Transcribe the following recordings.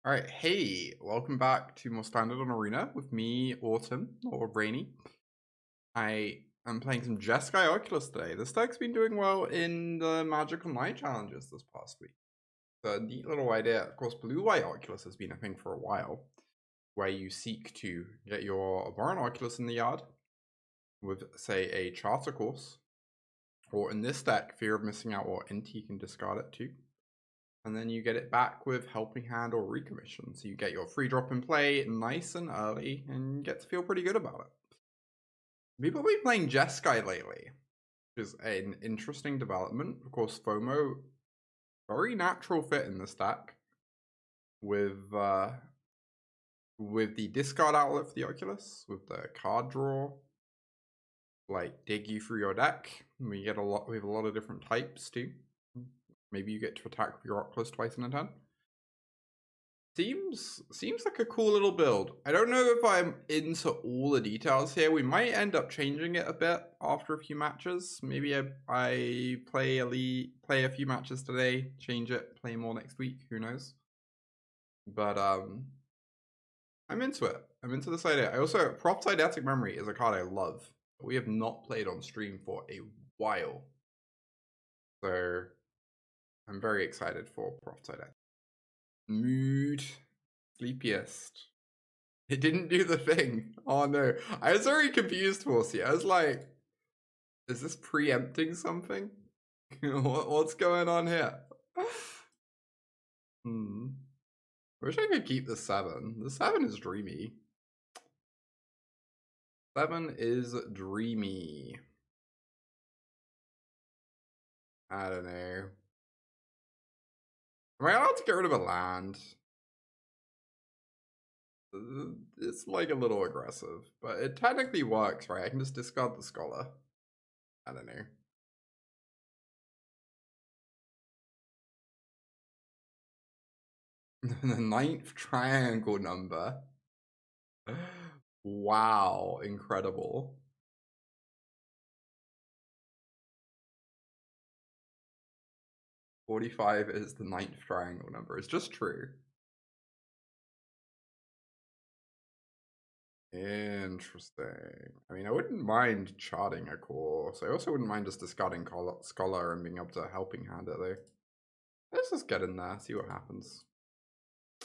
Alright, hey, welcome back to more Standard on Arena with me, Autumn, or Rainy. I am playing some Jeskai Oculus today. This deck's been doing well in the Magical Night challenges this past week. It's a neat little idea. Of course, Blue-White Oculus has been a thing for a while, where you seek to get your Abhorrent Oculus in the yard with, say, a Charter Course, or in this deck, Fear of Missing Out or Inti can discard it too. And then you get it back with Helping Hand or Recommission. So you get your free drop in play nice and early and get to feel pretty good about it. People have been playing Jeskai lately, which is an interesting development. Of course, FOMO, very natural fit in this deck with the discard outlet for the Oculus, with the card draw, like dig you through your deck. We have a lot of different types too. Maybe you get to attack with your Oculus twice in a turn. Seems like a cool little build. I don't know if I'm into all the details here. We might end up changing it a bit after a few matches. Maybe I play a few matches today, change it, play more next week. Who knows? But I'm into it. I'm into this idea. I also Proft Eidetic Memory is a card I love. We have not played on stream for a while, so I'm very excited for Proft Eidetic. Mood. Sleepiest. It didn't do the thing. Oh no. I was very confused towards you. I was like, is this preempting something? What's going on here? Wish I could keep the 7. The 7 is dreamy. 7 is dreamy. I don't know. Am I allowed to get rid of a land? It's like a little aggressive, but it technically works, right? I can just discard the Scholar. I don't know. The 9th triangle number. Wow, incredible. $45 is the 9th triangle number. It's just true. Interesting. I mean, I wouldn't mind charting a course. I also wouldn't mind just discarding Scholar and being able to Helping Hand it though. Let's just get in there, see what happens.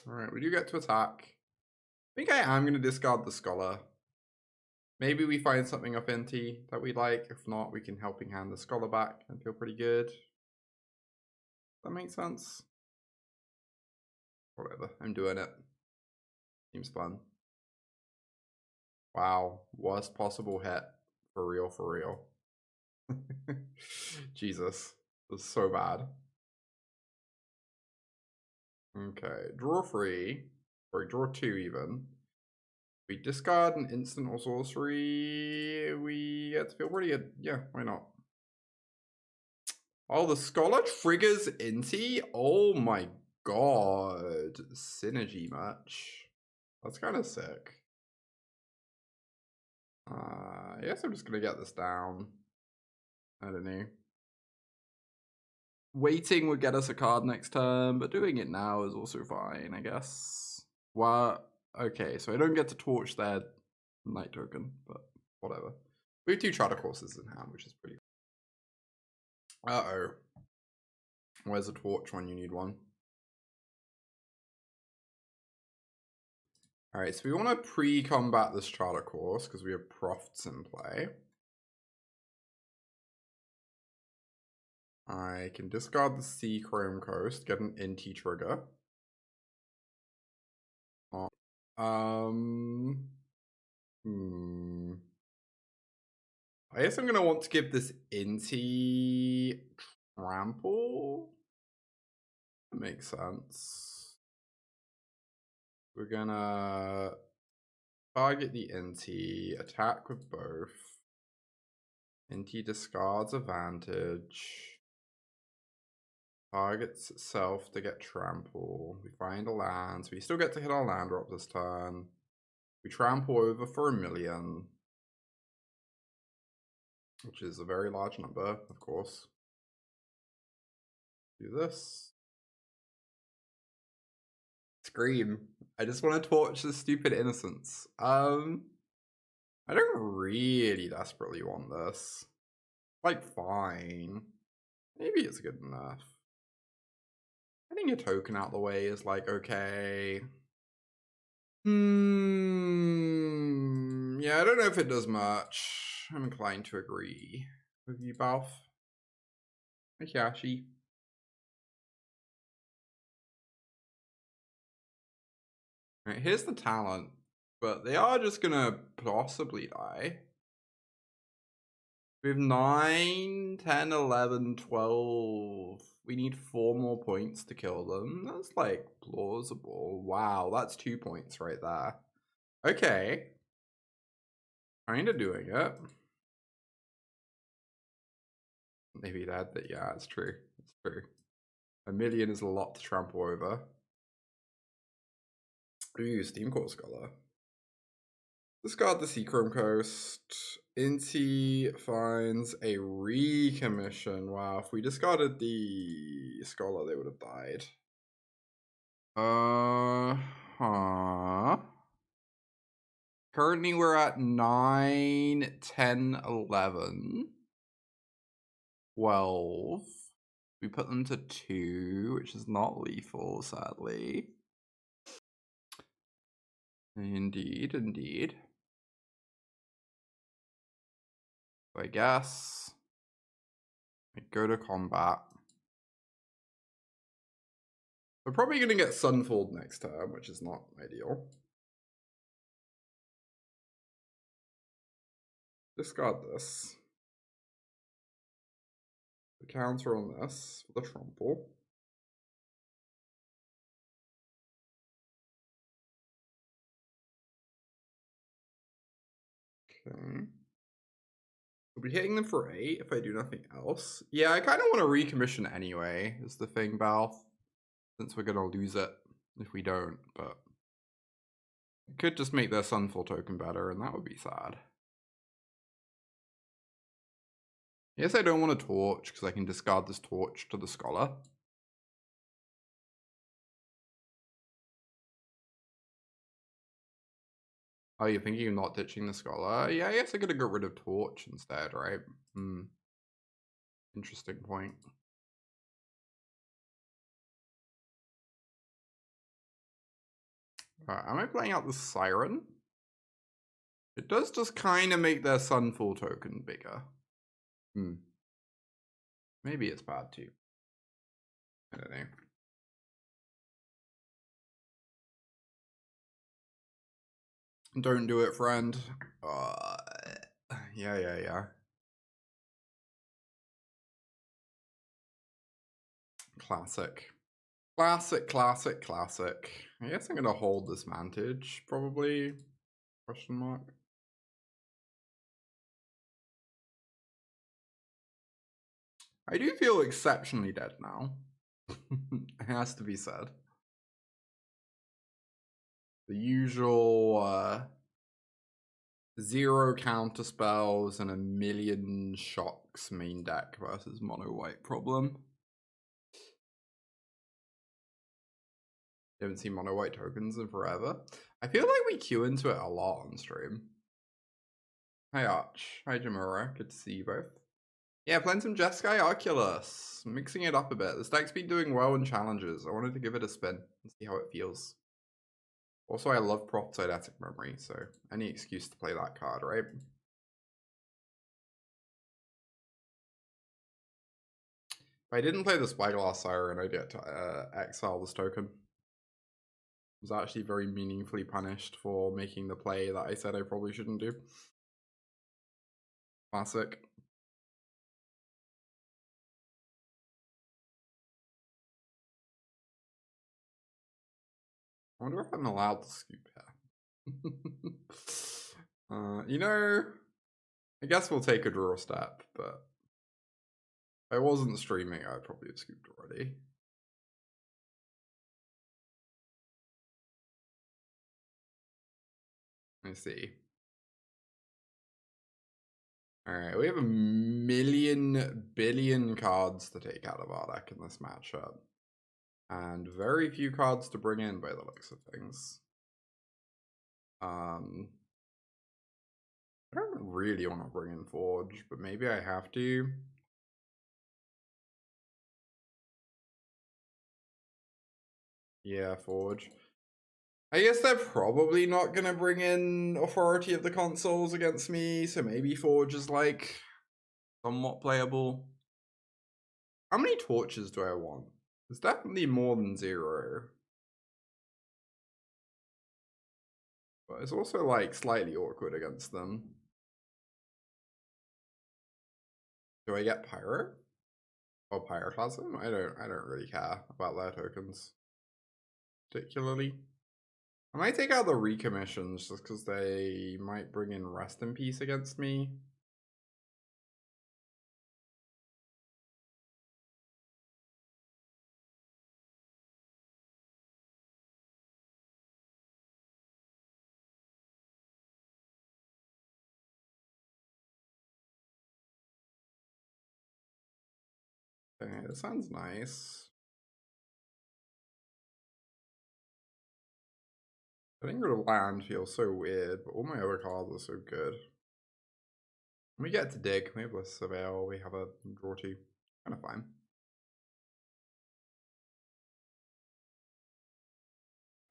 Alright, we do get to attack. I think I am going to discard the Scholar. Maybe we find something off Inti that we like. If not, we can Helping Hand the Scholar back and feel pretty good. That makes sense. Whatever, I'm doing it. Seems fun. Wow, worst possible hit. For real, for real. Jesus, this is so bad. Okay, draw 3, or draw 2 even. We discard an instant or sorcery, we get to feel pretty good. Yeah, why not? Oh, the Scholar triggers Inti? Oh my god. Synergy match. That's kind of sick. I guess I'm just gonna get this down. I don't know. Waiting would get us a card next turn, but doing it now is also fine, I guess. Well, okay, so I don't get to torch their night token, but whatever. We have 2 Charter Courses in hand, which is pretty cool. Uh-oh. Where's a torch when you need one? Alright, so we want to pre-combat this Charter Course, because we have Profts in play. I can discard the Seachrome Coast, get an Inti trigger. I guess I'm going to want to give this Inti Trample. That makes sense. We're going to target the Inti, attack with both. Inti discards a Vantage. Targets itself to get trample. We find a land, so we still get to hit our land drop this turn. We trample over for 1 million, which is a very large number, of course. Do this. Scream. I just want to torch the stupid innocence. I don't really desperately want this. Like, fine. Maybe it's good enough. Getting a token out the way is like, okay. Yeah, I don't know if it does much. I'm inclined to agree with you, Balf. Yashi. Alright, here's the talent, but they are just gonna possibly die. We have 9, 10, 11, 12. We need 4 more points to kill them. That's like plausible. Wow, that's 2 points right there. Okay. Kinda doing it. Maybe that, yeah, it's true. It's true. 1 million is a lot to trample over. Ooh, Steamcore Scholar. Discard the Seachrome Coast. Inti finds a Recommission. Wow, if we discarded the Scholar, they would have died. Currently, we're at 9, 10, 11, 12. We put them to 2, which is not lethal, sadly. Indeed, indeed. I guess I go to combat. We're probably going to get Sunfold next turn, which is not ideal. Discard this. The counter on this for the trample. Okay. We'll be hitting them for 8 if I do nothing else. Yeah, I kind of want to recommission anyway, is the thing, Balf. Since we're going to lose it if we don't, but it could just make their Sunfall token better, and that would be sad. Yes, I don't want to torch, because I can discard this torch to the Scholar. Oh, you're thinking of not ditching the Scholar? Yeah, I guess I could have got rid of torch instead, right? Interesting point. Am I playing out the Siren? It does just kind of make their Sunfall token bigger. Maybe it's bad too. I don't know. Don't do it, friend. Yeah. Classic. Classic. I guess I'm gonna hold this Vantage, probably. Question mark. I do feel exceptionally dead now. It has to be said. The usual 0 counter spells and 1 million shocks main deck versus mono white problem. Haven't seen mono white tokens in forever. I feel like we queue into it a lot on stream. Hi Arch. Hi Jamura. Good to see you both. Yeah, playing some Jeskai Oculus. Mixing it up a bit. This deck's been doing well in challenges. I wanted to give it a spin and see how it feels. Also, I love Proft Eidetic Memory, so any excuse to play that card, right? If I didn't play the Spyglass Siren, I'd get to exile this token. I was actually very meaningfully punished for making the play that I said I probably shouldn't do. Classic. I wonder if I'm allowed to scoop here. You know, I guess we'll take a draw step, but if I wasn't streaming, I'd probably have scooped already. I see. Alright, we have 1 million billion cards to take out of our deck in this matchup. And very few cards to bring in by the looks of things. I don't really want to bring in Forge, but maybe I have to. Yeah, Forge. I guess they're probably not going to bring in Authority of the Consoles against me, so maybe Forge is like somewhat playable. How many torches do I want? It's definitely more than 0. But it's also like slightly awkward against them. Do I get Pyro? Or Pyroclasm? I don't really care about their tokens. Particularly. I might take out the recommissions just because they might bring in Rest in Peace against me. Okay, that sounds nice. Getting rid of land feels so weird, but all my other cards are so good. When we get to dig, we have a Surveil, we have a draw 2. Kind of fine.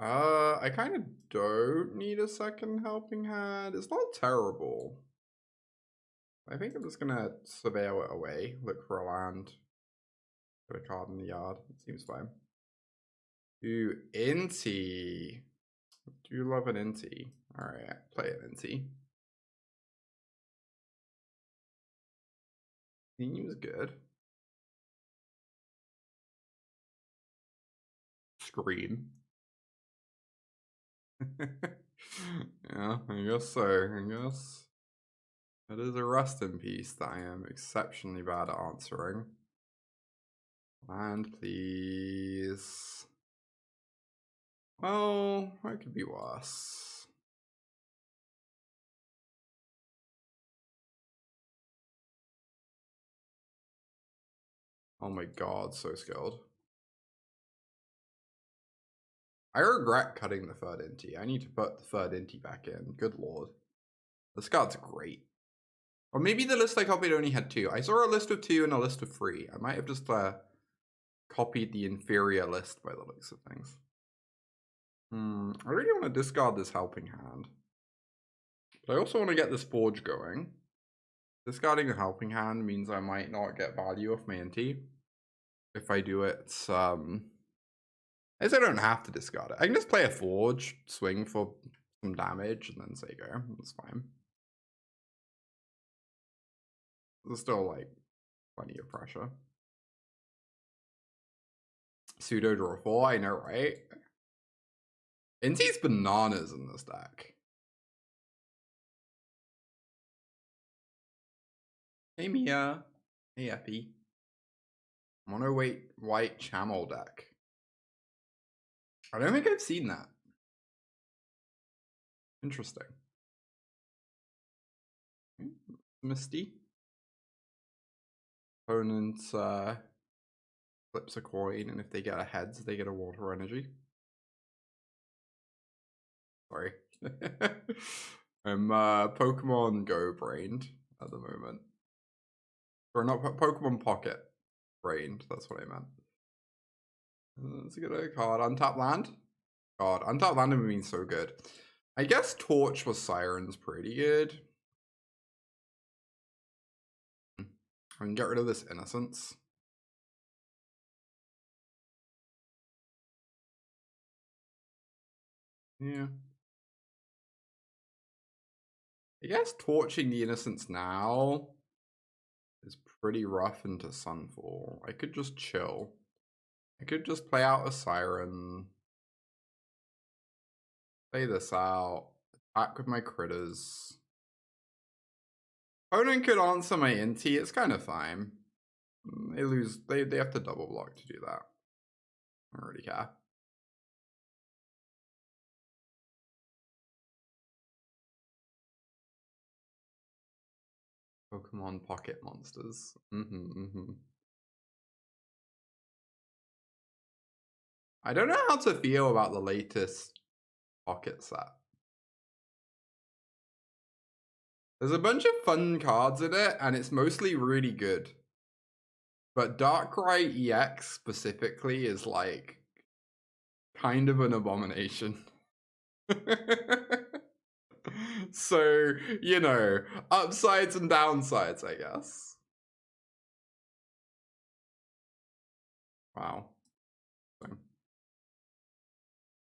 I kind of don't need a second helping hand. It's not terrible. I think I'm just gonna Surveil it away, look for a land, put a card in the yard. It seems fine. Ooh, Inti. Do you love an Inti? Alright, play an Inti. Seems good. Scream. Yeah, I guess so. I guess it is a rest in peace that I am exceptionally bad at answering. Land, please. Well, that could be worse. Oh my god, so skilled. I regret cutting the third Inti. I need to put the third Inti back in. Good lord. This card's great. Or maybe the list I copied only had 2. I saw a list of 2 and a list of 3. I might have just copied the inferior list by the looks of things. I really want to discard this helping hand. But I also want to get this forge going. Discarding a helping hand means I might not get value off my Inti. If I do it, I guess I don't have to discard it. I can just play a forge, swing for some damage, and then say go. That's fine. There's still like plenty of pressure. Pseudo draw 4, I know, right? Inti's bananas in this deck. Hey Mia. Hey Epi. Mono-weight white Chamel deck. I don't think I've seen that. Interesting. Misty. Opponent flips a coin, and if they get a heads, they get a water energy. Sorry. I'm Pokemon Go brained at the moment. Or not Pokemon Pocket brained, that's what I meant. Let's get a card. Untap land? God, untap land would mean so good. I guess Torch with Siren's pretty good. I can get rid of this Innocence. Yeah. I guess torching the Innocence now is pretty rough into Sunfall. I could just chill. I could just play out a Siren. Play this out. Attack with my critters. Opponent could answer my Inti. It's kind of fine. They lose. They have to double block to do that. I don't really care. Pokemon Pocket Monsters. I don't know how to feel about the latest pocket set. There's a bunch of fun cards in it, and it's mostly really good. But Darkrai EX specifically is like kind of an abomination. So, you know, upsides and downsides, I guess. Wow.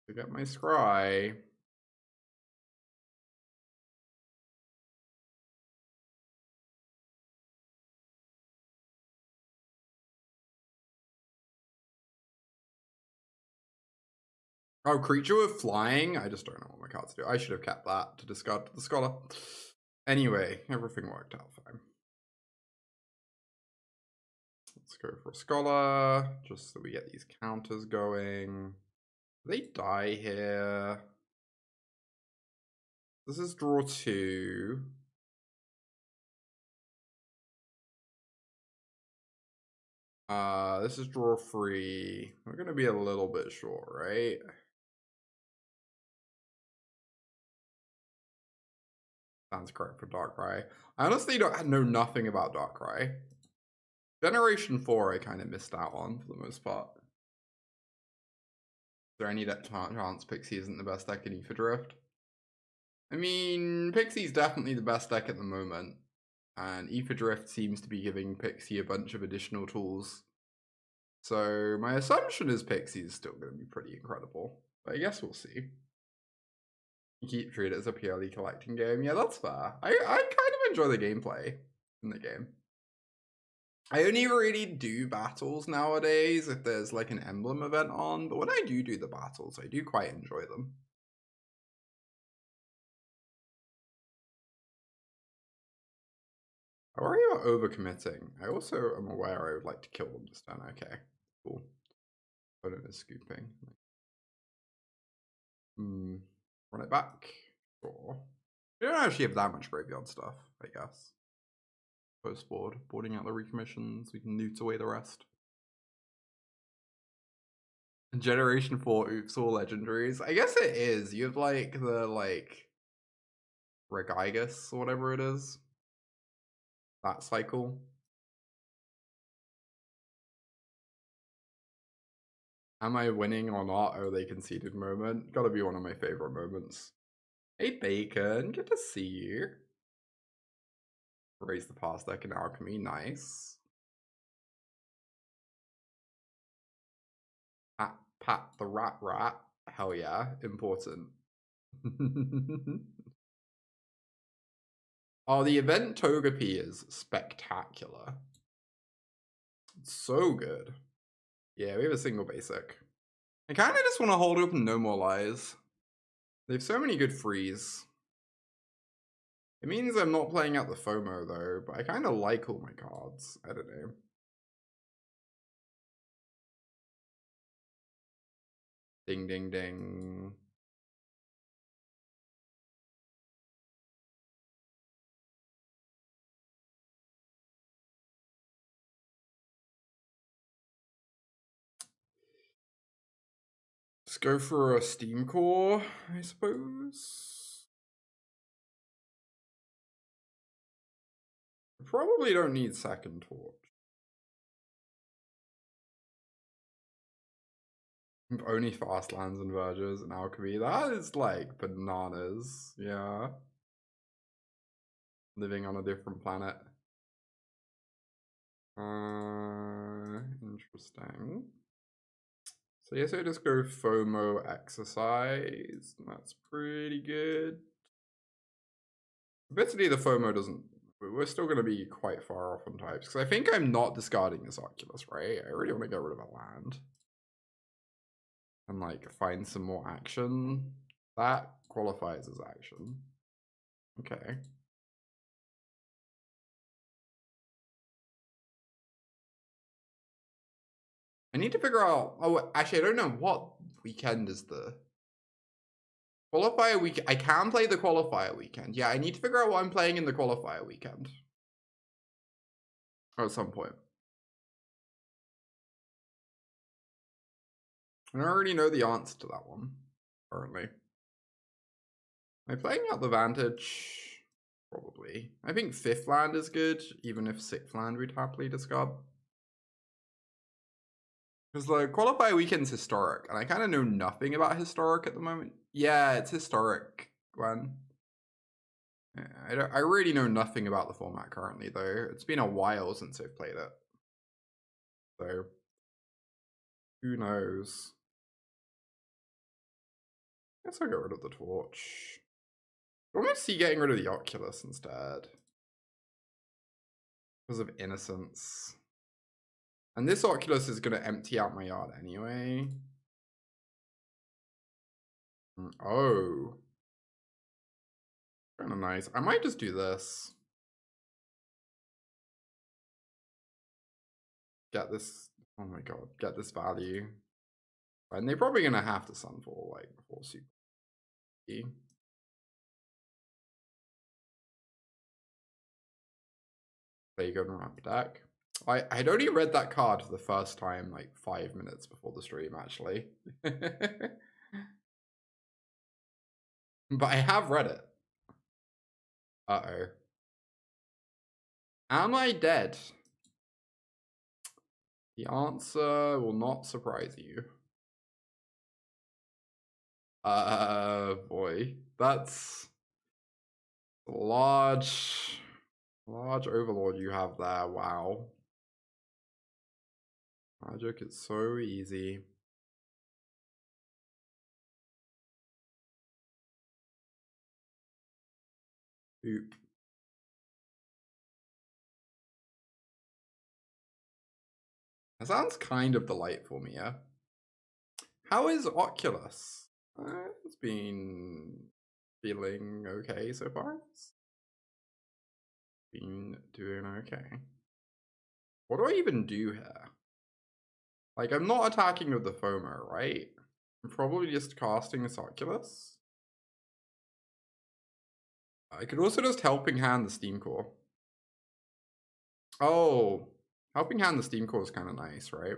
To get my scry. Oh, creature with flying? I just don't know what my cards do. I should have kept that to discard to the Scholar. Anyway, everything worked out fine. Let's go for a Scholar, just so we get these counters going. They die here. This is draw 2. This is draw 3. We're gonna be a little bit short, right? Sounds correct for Darkrai. I honestly know nothing about Darkrai. Generation 4 I kind of missed out on for the most part. Is there any chance Pixie isn't the best deck in Ether Drift? I mean, Pixie's definitely the best deck at the moment. And Ether Drift seems to be giving Pixie a bunch of additional tools. So my assumption is Pixie's still going to be pretty incredible. But I guess we'll see. You keep treating it as a purely collecting game. Yeah, that's fair. I kind of enjoy the gameplay in the game. I only really do battles nowadays if there's like an emblem event on. But when I do the battles, I do quite enjoy them. I worry about overcommitting. I also am aware I would like to kill them this turn. Okay, cool. Opponent is scooping. Run it back. Sure. We don't actually have that much graveyard stuff, I guess. Post board, boarding out the recommissions. We can newt away the rest. Generation 4, oops, all legendaries. I guess it is. You have like the Regigas or whatever it is. That cycle. Am I winning or not? Oh, they conceded moment. Gotta be one of my favorite moments. Hey, Bacon. Good to see you. Raise the past deck in Alchemy. Nice. Pat the rat. Hell yeah. Important. Oh, the event Togepi is spectacular. It's so good. Yeah, we have a single basic. I kind of just want to hold open No More Lies. They have so many good frees. It means I'm not playing out the FOMO though, but I kind of like all my cards. I don't know. Ding, ding, ding. Let's go for a Steamcore, I suppose. Probably don't need second torch. Only fast lands and verges and alchemy. That is like bananas. Yeah. Living on a different planet. Interesting. So yes, I just go FOMO Exorcise. That's pretty good. Basically, the FOMO doesn't. We're still going to be quite far off on types because I think I'm not discarding this Oculus, right? I really want to get rid of a land and like find some more action. That qualifies as action. Okay. I need to figure out. Oh, actually, I don't know what weekend is the qualifier week. I can play the qualifier weekend. Yeah, I need to figure out what I'm playing in the qualifier weekend at some point. I already know the answer to that one, currently. Am I playing out the Vantage? Probably. I think 5th land is good, even if 6th land we'd happily discard. Because the qualifier weekend's historic, and I kind of know nothing about historic at the moment. Yeah, it's historic, Gwen. I really know nothing about the format currently, though. It's been a while since I've played it. So, who knows? I guess I'll get rid of the torch. I almost see getting rid of the Oculus instead. Because of innocence. And this Oculus is going to empty out my yard anyway. Oh. Kind of nice. I might just do this. Get this. Oh my god. Get this value. And they're probably going to have to Sunfall, like, before Super. Play good ramp deck. I'd only read that card for the first time like 5 minutes before the stream, actually. But I have read it. Uh-oh. Am I dead? The answer will not surprise you. Boy. That's a large overlord you have there. Wow. Magic is so easy. Oop. That sounds kind of delightful, Mia. How is Oculus? It's been feeling okay so far. It's been doing okay. What do I even do here? Like, I'm not attacking with the FOMO, right? I'm probably just casting this Oculus. I could also just Helping Hand the Steamcore. Oh, Helping Hand the Steamcore is kind of nice, right?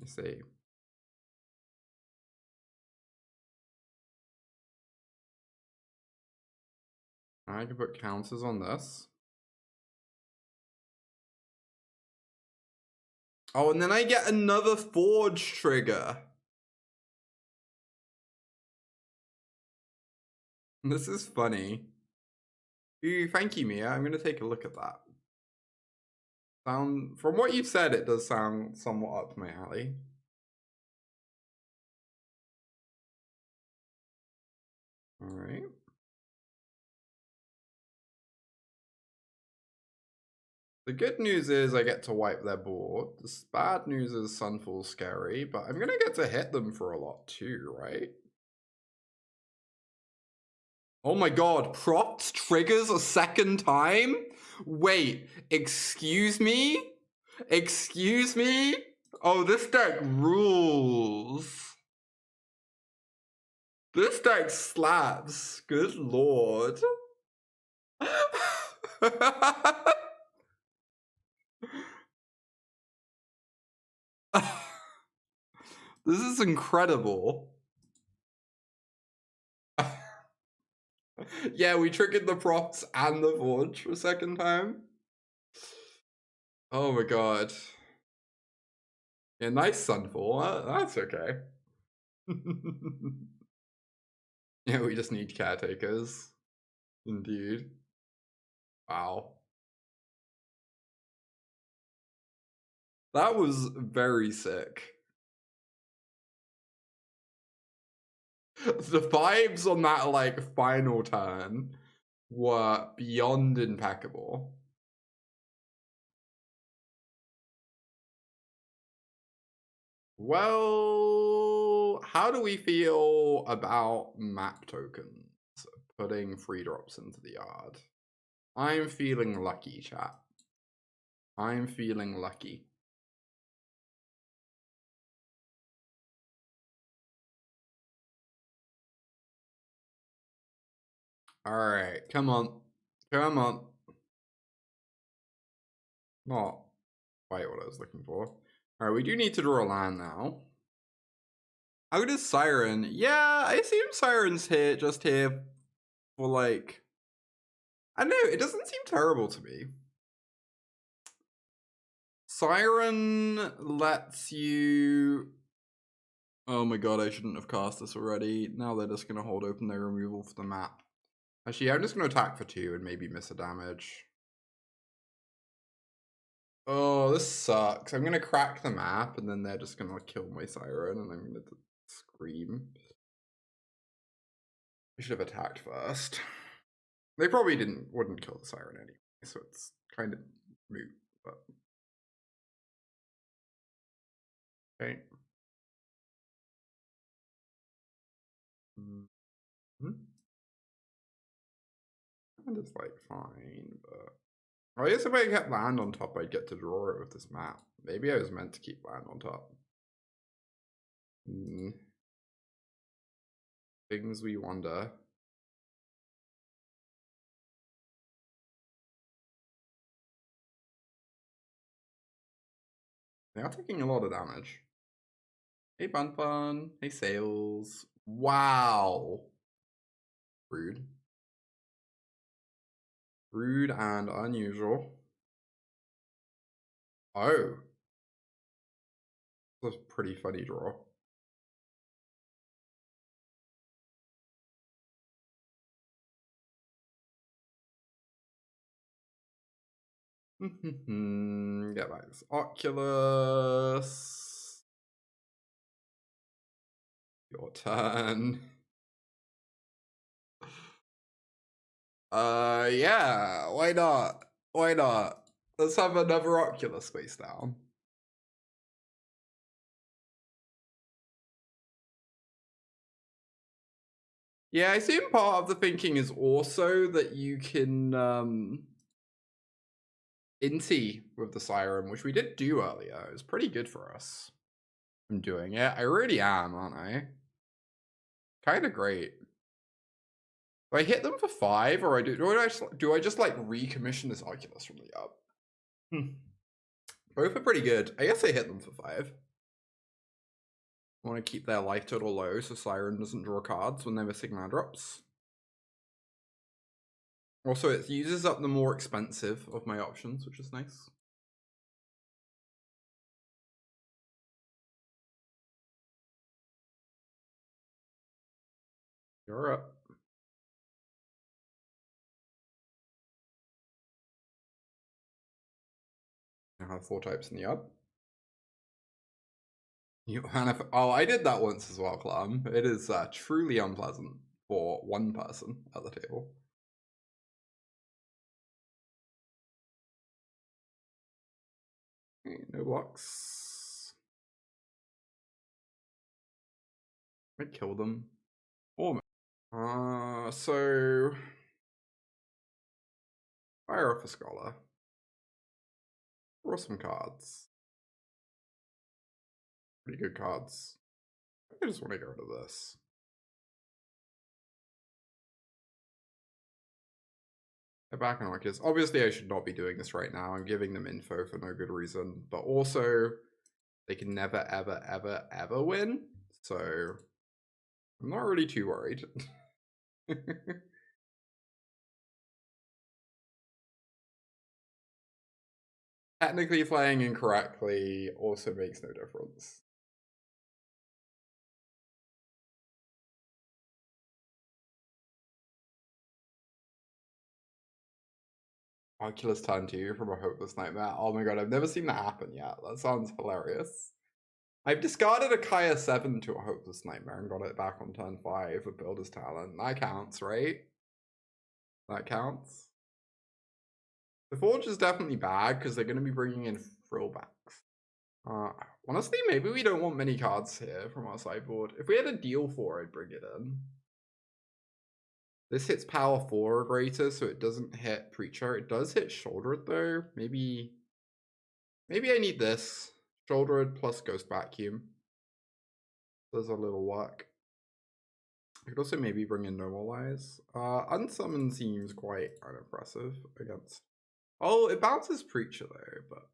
Let's see. I can put counters on this. Oh, and then I get another Forge trigger. This is funny. Ooh, thank you, Mia. I'm going to take a look at that. From what you've said, it does sound somewhat up my alley. All right. The good news is I get to wipe their board. The bad news is Sunfall's scary, but I'm going to get to hit them for a lot too, right? Oh my god, Proft triggers a second time? Wait, excuse me? Excuse me? Oh, this deck rules. This deck slaps. Good lord. This is incredible. Yeah, we triggered the Profts and the Forge for a second time. Oh my god. Yeah, nice Sunfall. That's okay. Yeah, we just need caretakers. Indeed. Wow. That was very sick. The vibes on that, like, final turn were beyond impeccable. Well, how do we feel about map tokens putting 3-drops into the yard? I'm feeling lucky, chat. I'm feeling lucky. All right, come on. Come on. Not quite what I was looking for. Alright, we do need to draw a land now. How good is Siren? Yeah, I assume Siren's here, just here for like... I don't know, it doesn't seem terrible to me. Siren lets you... Oh my god, I shouldn't have cast this already. Now they're just going to hold open their removal for the map. Actually, I'm just going to attack for 2 and maybe miss a damage. Oh, this sucks. I'm going to crack the map and then they're just going to kill my Siren and I'm going to scream. I should have attacked first. They probably wouldn't kill the Siren anyway, so it's kind of moot, but... Okay. And it's like fine, but... I guess if I kept land on top, I'd get to draw it with this map. Maybe I was meant to keep land on top. Things we wonder. They are taking a lot of damage. Hey, Bun Bun. Hey, Sails. Wow. Rude. Rude and unusual. Oh. That's a pretty funny draw. Get back this Oculus. Your turn. Yeah, why not? Why not? Let's have another Oculus face down. Yeah, I assume part of the thinking is also that you can Inti with the Siren, which we did do earlier. It was pretty good for us. I'm doing it. I really am, aren't I? Kind of great. Do I hit them for 5, or do I just like recommission this Oculus from the up? Both are pretty good. I guess I hit them for 5. I want to keep their life total low so Siren doesn't draw cards when they're missing land drops. Also, it uses up the more expensive of my options, which is nice. You're up. I have 4 types in the up. Oh, I did that once as well, Clam. It is truly unpleasant for one person at the table. Okay, no blocks. I kill them. Almost. So fire off a Scholar. Draw some cards. Pretty good cards. I just want to get rid of this. They're back on Oculus. Obviously, I should not be doing this right now. I'm giving them info for no good reason. But also, they can never, ever, ever, ever win. So, I'm not really too worried. Technically playing incorrectly also makes no difference. Oculus turn 2 from a Hopeless Nightmare. Oh my god, I've never seen that happen yet. That sounds hilarious. I've discarded a Kaya 7 to a Hopeless Nightmare and got it back on turn 5 with Builder's Talent. That counts, right? That counts. The Forge is definitely bad because they're going to be bringing in Frillbacks. Honestly, maybe we don't want many cards here from our sideboard. If we had a deal for, I'd bring it in. This hits power 4 or greater, so it doesn't hit Preacher. It does hit Shouldered though. Maybe I need this. Shouldered plus Ghost Vacuum. Does a little work. I could also maybe bring in Normalize. Unsummon seems quite unimpressive against... Oh, it bounces Preacher though, but...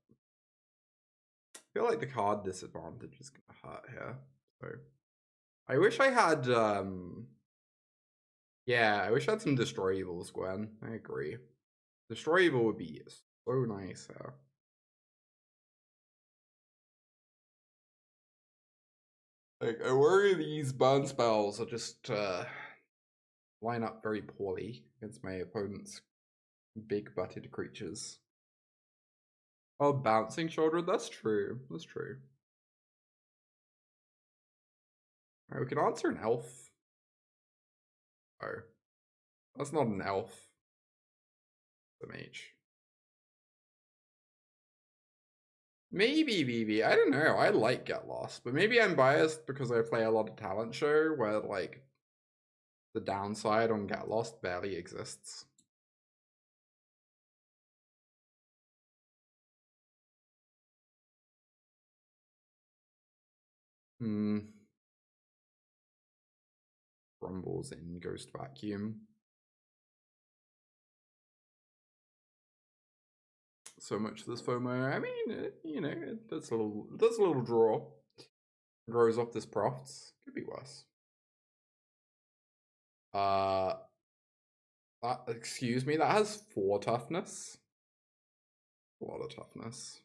I feel like the card disadvantage is gonna hurt here. So I wish I had yeah, I wish I had some Destroy Evils, Gwen. I agree. Destroy Evil would be so nice here. Like, I worry these burn spells are just line up very poorly against my opponent's big butted creatures. Oh, Bouncing Shoulder, that's true. That's true. Alright, we can answer an elf. Oh. That's not an elf. The mage. Maybe VV. I don't know. I like Get Lost, but maybe I'm biased because I play a lot of Talent Show where like the downside on Get Lost barely exists. Rumbles in Ghost Vacuum. So much of this FOMO. I mean, you know, it does a little draw. Grows off this Profts. Could be worse. Excuse me, that has 4 toughness. A lot of toughness.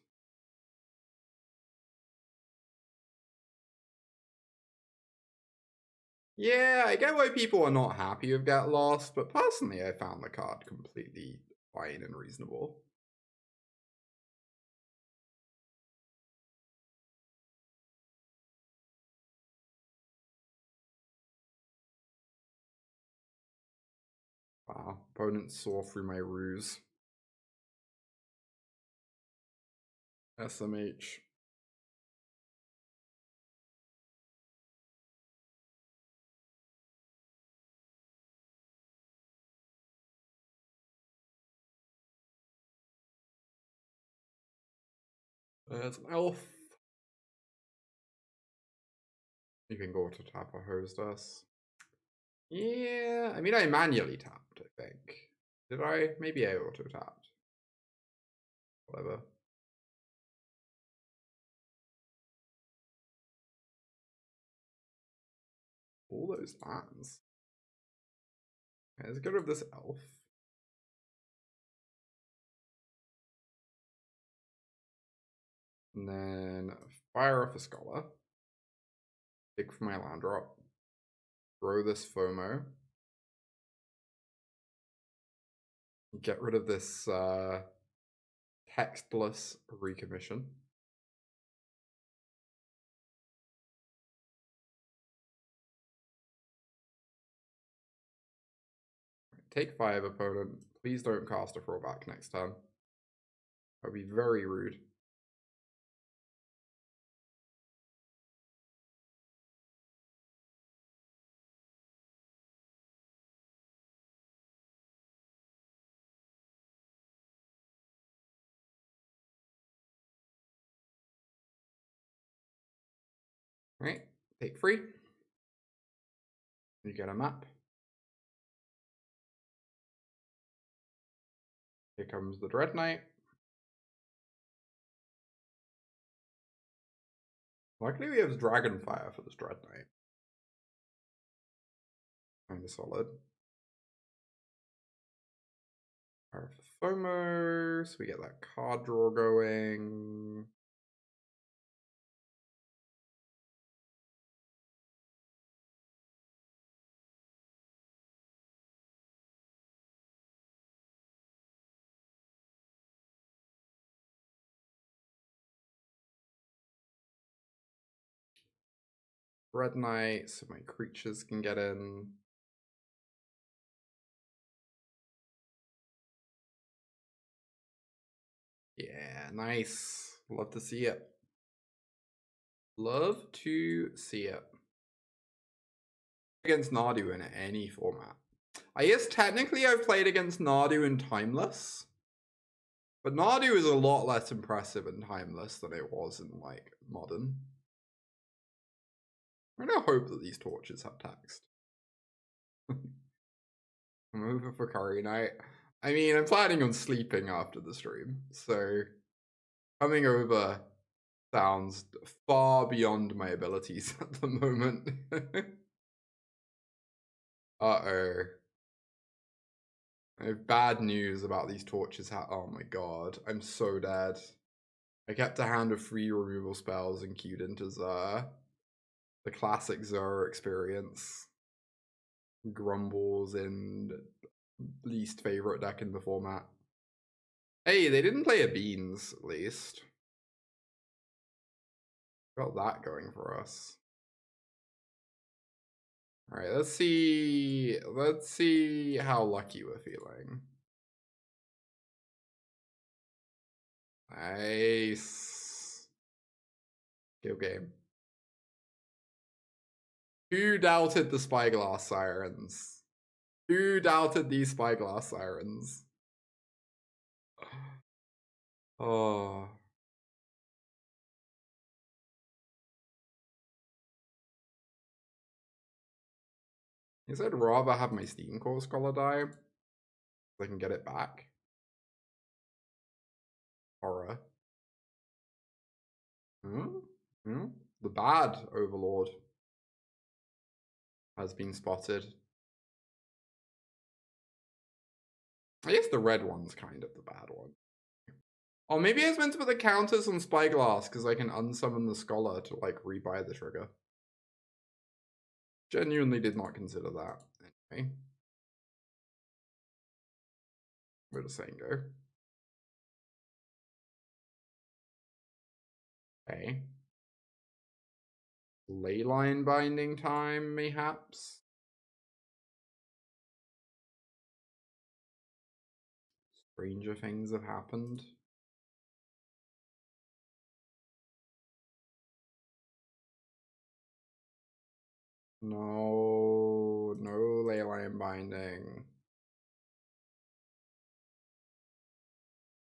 Yeah, I get why people are not happy with Get Lost, but personally I found the card completely fine and reasonable. Wow, opponent saw through my ruse. SMH. There's an elf. You can go to tap a hostess. Yeah, I mean, I manually tapped, I think. Did I? Maybe I auto tapped. Whatever. All those lands. Okay, let's get rid of this elf. And then fire off a Scholar. Pick for my land drop. Throw this FOMO. Get rid of this textless Recommission. Take 5, opponent. Please don't cast a throwback next turn. That would be very rude. Right, take 3. You get a map. Here comes the Dread Knight. Luckily we have Dragonfire for this Dread Knight. Kinda solid. Fire for FOMO, so we get that card draw going. Red Knight, so my creatures can get in. Yeah, nice. Love to see it. Love to see it. Against Nardu in any format. I guess technically I've played against Nardu in Timeless. But Nardu is a lot less impressive in Timeless than it was in, like, Modern. I'm gonna hope that these torches have text. I'm over for curry night. I mean, I'm planning on sleeping after the stream, so coming over sounds far beyond my abilities at the moment. Uh-oh. I have bad news about these torches. Oh my god, I'm so dead. I kept a hand of 3 removal spells and queued into Xur. The classic Xur experience. Grumbles in least favorite deck in the format. Hey, they didn't play a Beans, at least. Got that going for us. Alright, let's see how lucky we're feeling. Nice. Good game. Who doubted the Spyglass Sirens? Who doubted these Spyglass Sirens? Oh. I guess I'd rather have my Steamcore Scholar die so I can get it back. Horror. The bad Overlord has been spotted. I guess the red one's kind of the bad one. Oh, maybe I was meant to put the counters on Spyglass because I can unsummon the Scholar to, like, rebuy the trigger. Genuinely did not consider that. Anyway. Where does Saint go? Okay. Leyline binding time, mayhaps? Stranger things have happened. No Leyline binding.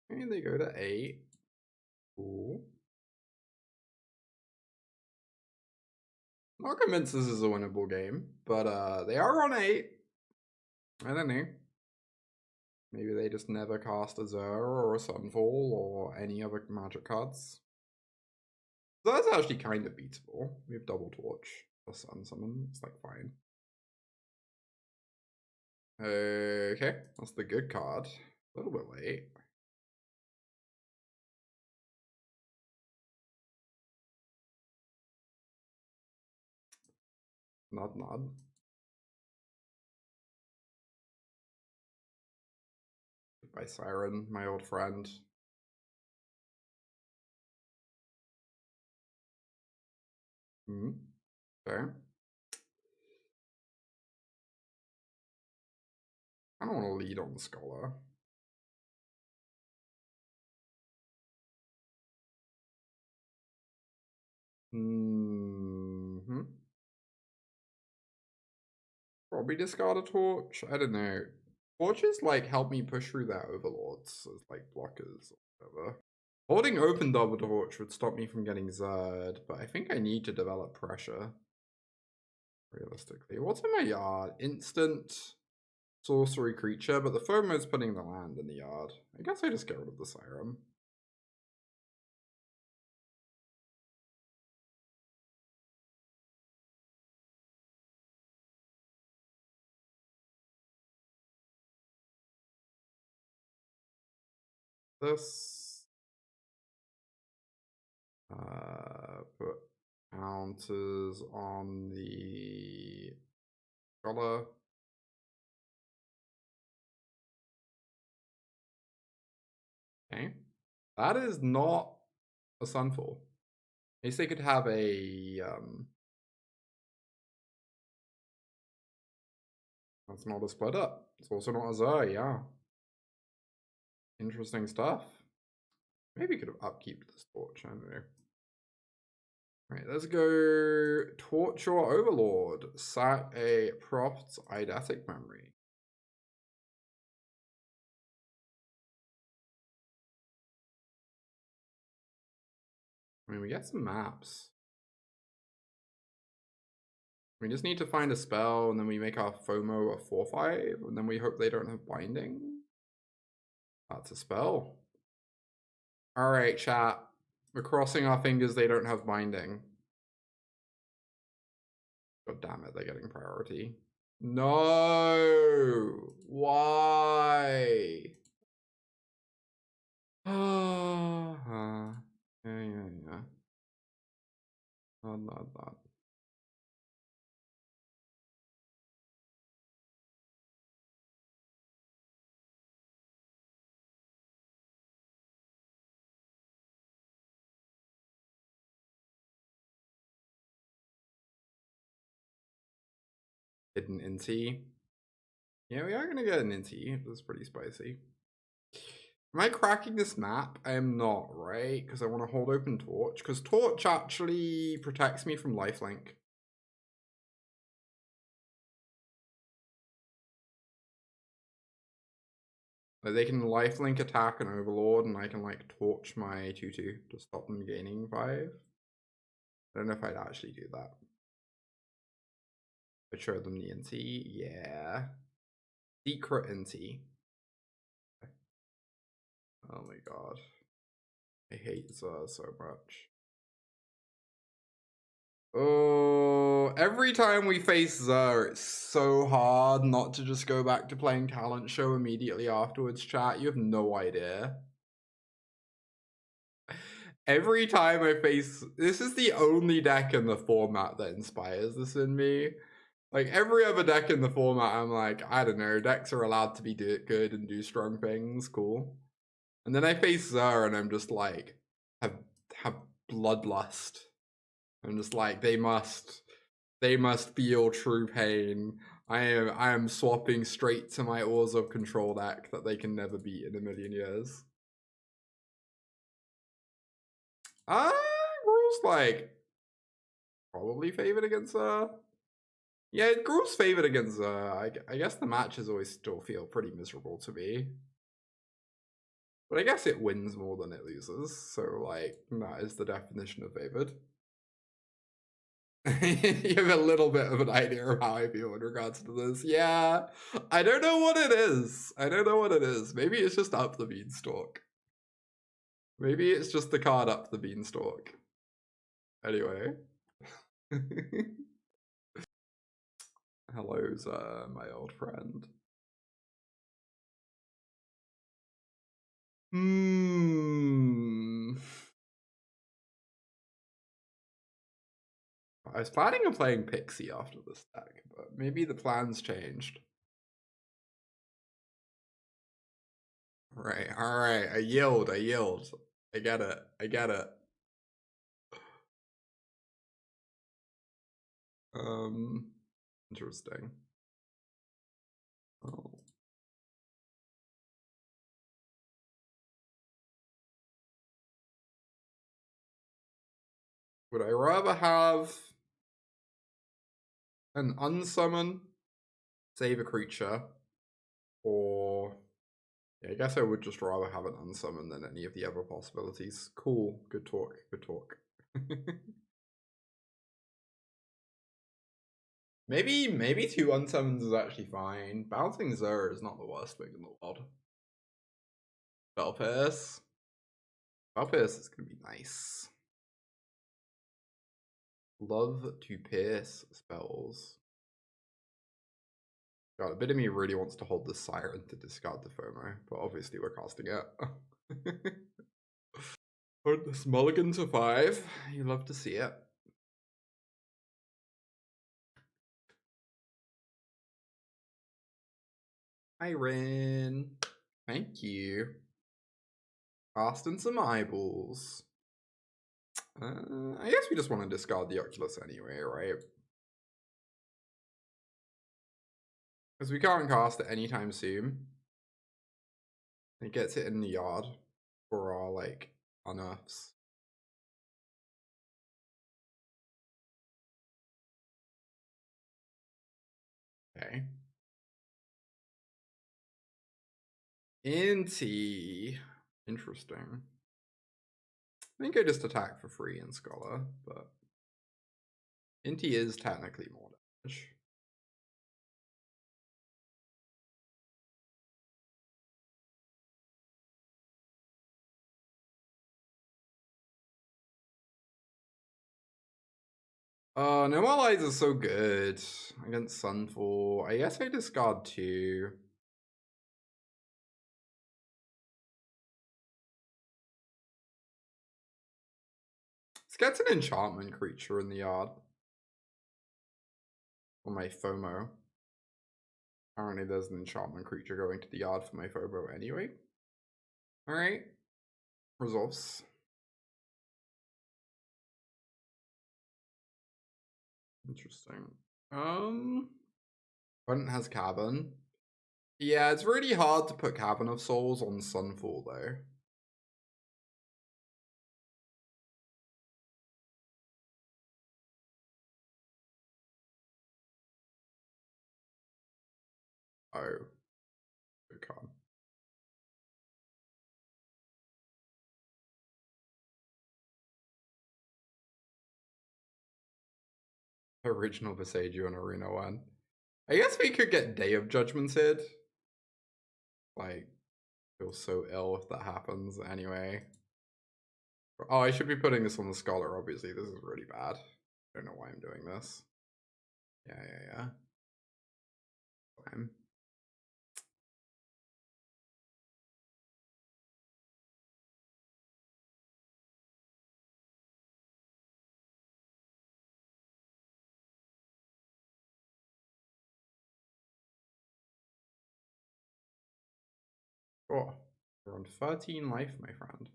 Maybe they go to 8. Cool. Not convinced this is a winnable game, but they are on 8. I don't know. Maybe they just never cast a Xur or a Sunfall or any other magic cards. So that's actually kind of beatable. We have Double Torch plus Unsummon. It's like fine. Okay, that's the good card. A little bit late. Nod. By Siren, my old friend. Okay. I don't want to lead on the Scholar. Probably discard a torch. I don't know. Torches like help me push through their overlords as like blockers or whatever. Holding open double torch would stop me from getting Zerd, but I think I need to develop pressure. Realistically. What's in my yard? Instant sorcery creature, but the FOMO is putting the land in the yard. I guess I just get rid of the Siren. This. Put counters on the Scholar. Okay. That is not a Sunfall. At least they could have a that's not a split up. It's also not a Xur, yeah. Interesting stuff. Maybe could have upkeep this torch, I don't know. Right, let's go Torture Overlord. Sack a Proft's Eidetic Memory. I mean, we get some maps. We just need to find a spell, and then we make our FOMO a 4/5, and then we hope they don't have binding. That's a spell. Alright, chat. We're crossing our fingers they don't have binding. God damn it, they're getting priority. No! Why? Yeah. Not. Hidden Inti. Yeah, we are gonna get an Inti. That's pretty spicy. Am I cracking this map? I am not, right? Because I want to hold open Torch. Because Torch actually protects me from lifelink. Like, they can lifelink attack an Overlord, and I can like Torch my 2/2 to stop them gaining 5. I don't know if I'd actually do that. I'd show them the Inti. Yeah. Secret Inti. Oh my god. I hate Zer so much. Oh, every time we face Zer, it's so hard not to just go back to playing Talent Show immediately afterwards, chat. You have no idea. Every time I face... This is the only deck in the format that inspires this in me. Like, every other deck in the format, I'm like, I don't know, decks are allowed to be good and do strong things, cool. And then I face Zer and I'm just like, have bloodlust. I'm just like, they must feel true pain. I am swapping straight to my Oars of Control deck that they can never beat in a million years. Gruul's like probably favored against yeah, Gruul's favored against I guess the matches always still feel pretty miserable to me. But I guess it wins more than it loses, so like that is the definition of favored. You have a little bit of an idea of how I feel in regards to this. Yeah, I don't know what it is. Maybe it's just up the beanstalk. Maybe it's just the card up the beanstalk. Anyway. Hello's my old friend. I was planning on playing Pixie after this deck, but maybe the plans changed. Right, alright, I yield. I get it. Interesting. Oh. Would I rather have an Unsummon, save a creature, or... Yeah, I guess I would just rather have an Unsummon than any of the other possibilities. Cool, good talk. Maybe 2 Unsummons is actually fine. Bouncing Zer is not the worst thing in the world. Spellpierce. Spellpierce is gonna be nice. Love to pierce spells. God, a bit of me really wants to hold the Siren to discard the FOMO, but obviously we're casting it. Put this mulligan to 5. You love to see it. Siren. Thank you. Casting some eyeballs. I guess we just want to discard the Oculus anyway, right? Because we can't cast it anytime soon. It gets it in the yard for our, like, unearths. Okay. Inti. Interesting. I think I just attack for free in Scholar, but Inti is technically more Oh, no allies are so good against Sunfall. I guess I discard 2. Let's get an enchantment creature in the yard. For my FOMO. Apparently there's an enchantment creature going to the yard for my FOMO anyway. Alright. Resolves. Interesting. Opponent has Cavern. Yeah, it's really hard to put Cavern of Souls on Sunfall though. Oh. Good card. Original Visage on Arena 1. I guess we could get Day of Judgmented. Like, feel so ill if that happens anyway. Oh, I should be putting this on the Scholar, obviously. This is really bad. I don't know why I'm doing this. Yeah. Fine. Oh, you're on 13 life, my friend.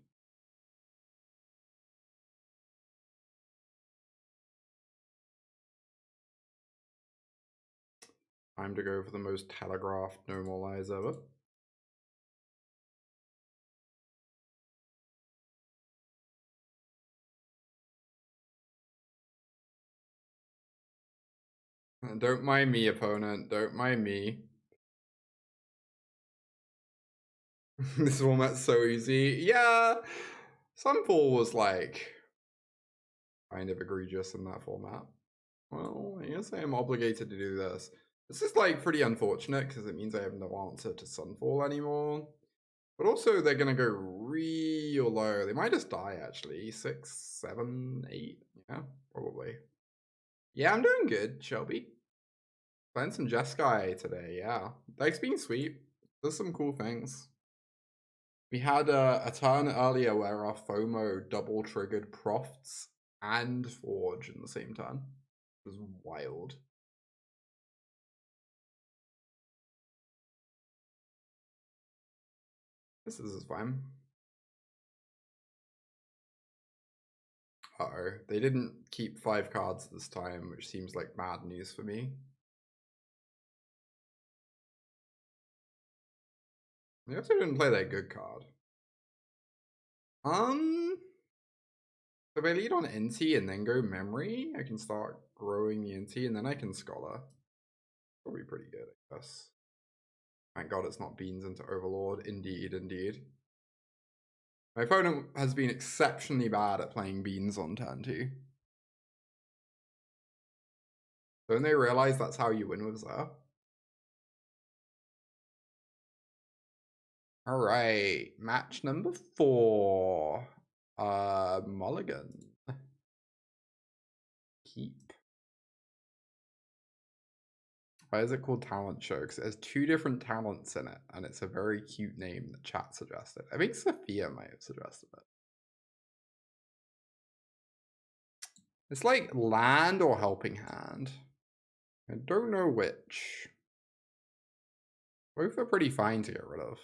Time to go for the most telegraphed no more lies ever. Don't mind me, opponent. Don't mind me. This format's so easy. Yeah, Sunfall was like kind of egregious in that format. Well, I guess I am obligated to do this. This is like pretty unfortunate because it means I have no answer to Sunfall anymore. But also they're gonna go real low. They might just die actually. 6, 7, 8. Yeah, probably. Yeah, I'm doing good, Shelby. Playing some Jeskai today, yeah. Deck's been sweet. There's some cool things. We had a turn earlier where our FOMO double triggered Profts and Forge in the same turn. It was wild. This is fine. Uh-oh. They didn't keep 5 cards this time, which seems like bad news for me. They also didn't play that good card. So if I lead on Inti and then go Memory, I can start growing the Inti and then I can Scholar. Probably pretty good, I guess. Thank God it's not Beans into Overlord. Indeed, indeed. My opponent has been exceptionally bad at playing Beans on turn 2. Don't they realize that's how you win with Zer? Alright, match number 4. Mulligan. Keep. Why is it called Talent Show? Because it has 2 different talents in it, and it's a very cute name that chat suggested. I think Sophia might have suggested it. It's like land or helping hand. I don't know which. Both are pretty fine to get rid of.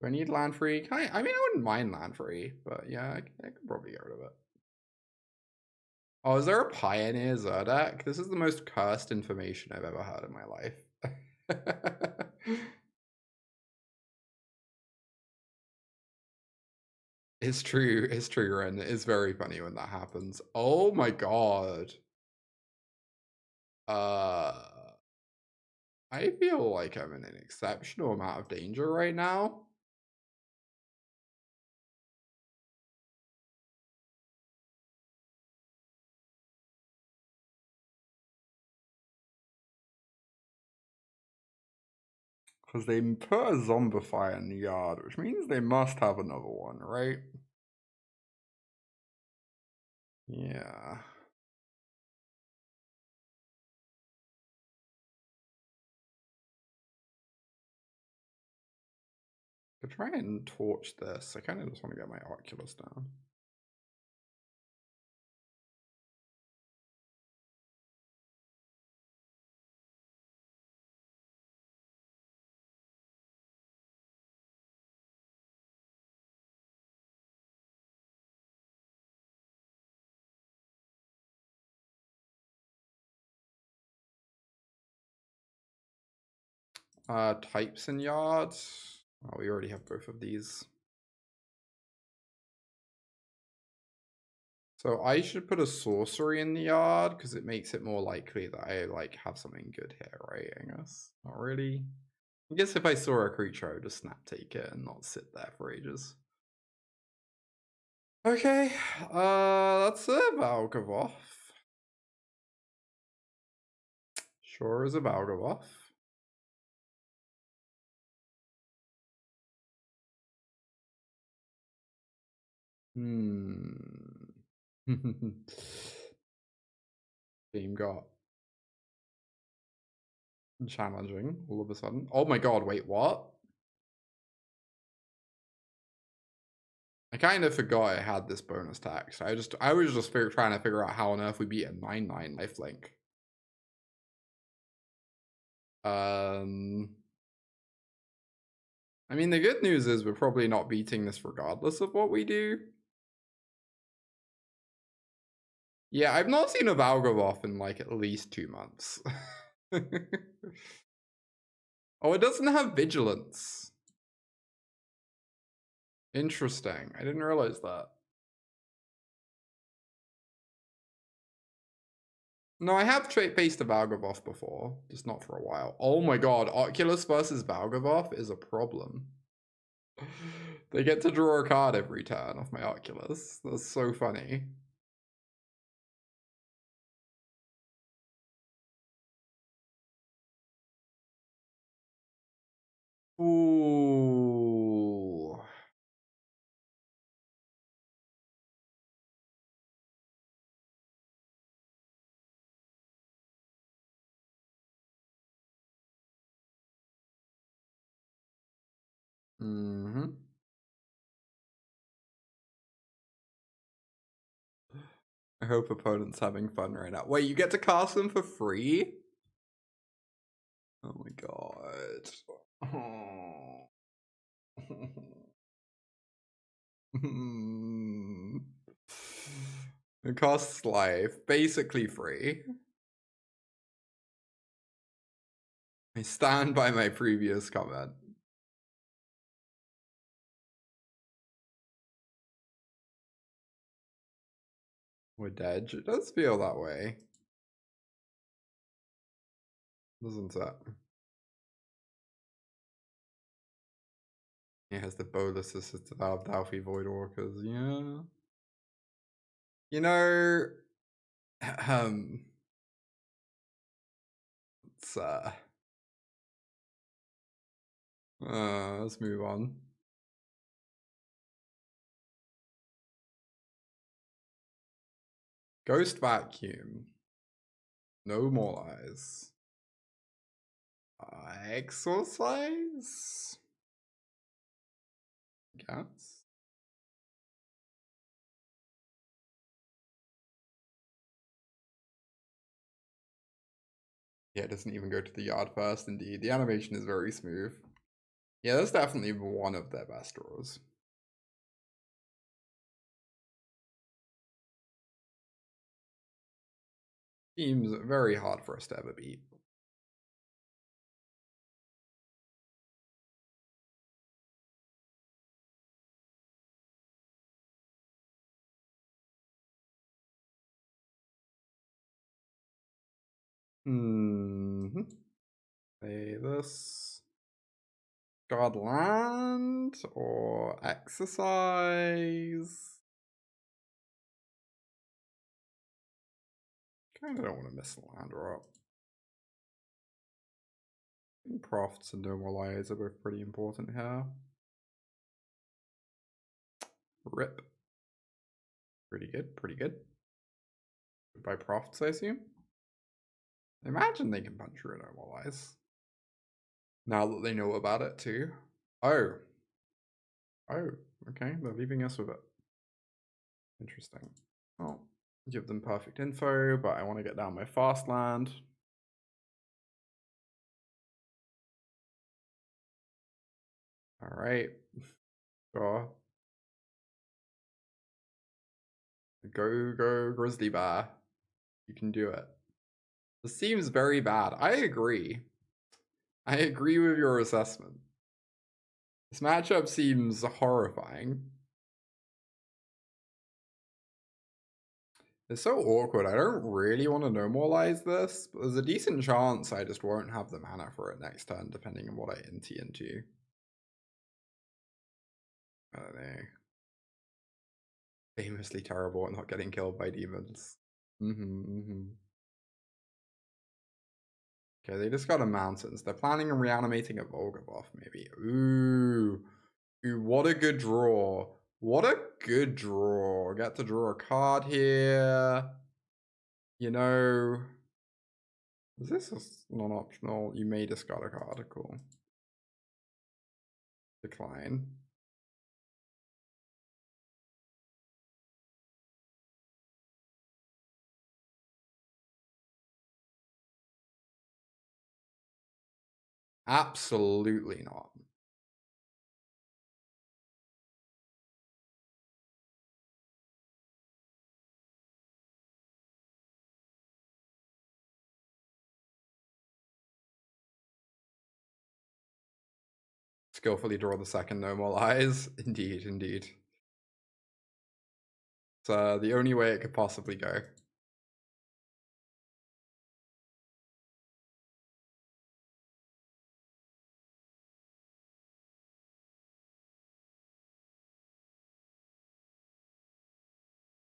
Do I need land free? I mean, I wouldn't mind land free, but yeah, I could probably get rid of it. Oh, is there a Pioneer Zerdak? This is the most cursed information I've ever heard in my life. It's true, Ren. It is very funny when that happens. Oh my god. I feel like I'm in an exceptional amount of danger right now. Because they put a Zombify in the yard, which means they must have another one, right? Yeah. To try and torch this, I kind of just want to get my Oculus down. Types and yards. Oh, we already have both of these. So I should put a sorcery in the yard because it makes it more likely that I like have something good here, right? I guess not really. I guess if I saw a creature, I would just snap take it and not sit there for ages. Okay, that's a Valgavoth. Sure is a Valgavoth. Team got challenging all of a sudden. Oh my god, wait, what? I kind of forgot I had this bonus tax. I was just trying to figure out how on earth we beat a 9/9 lifelink. I mean, the good news is we're probably not beating this regardless of what we do. Yeah, I've not seen a Valgavoth in like at least 2 months. Oh, it doesn't have vigilance. Interesting. I didn't realize that. No, I have faced a Valgavoth before, just not for a while. Oh my god, Oculus versus Valgavoth is a problem. They get to draw a card every turn off my Oculus. That's so funny. Ooh. Mm-hmm. I hope opponent's having fun right now. Wait, you get to cast them for free? Oh my god. Oh. It costs life, basically free. I stand by my previous comment. Would edge? It does feel that way. Doesn't it? It has the boluses to have Dalphy Voidwalkers, yeah. You know, let's move on. Ghost Vacuum. No more lies. Exorcise? Guess. Yeah, it doesn't even go to the yard first, indeed. The animation is very smooth. Yeah, that's definitely one of their best draws. Seems very hard for us to ever beat. Play this. Godland or Exorcise. Kinda don't want to miss the land drop. Profts and No More Lies are both pretty important here. Rip. Pretty good, pretty good. By Profts, I assume? I imagine they can punch through No More Lies. Now that they know about it too. Oh. Oh, okay, they're leaving us with it. Interesting. Oh, give them perfect info, but I want to get down my fast land. All right. Sure. Go, Grizzly Bear. You can do it. This seems very bad. I agree. I agree with your assessment. This matchup seems horrifying. It's so awkward. I don't really want to normalize this, but there's a decent chance I just won't have the mana for it next turn, depending on what I Inti into. I don't know. Famously terrible at not getting killed by demons. Okay, they just got a mountains. They're planning on reanimating a Volgaboff, maybe. Ooh, what a good draw. What a good draw. Get to draw a card here. You know, is this non-optional? You may discard a card. Cool. Decline. Absolutely not. Skillfully draw the second No More Lies. Indeed, indeed. It's the only way it could possibly go.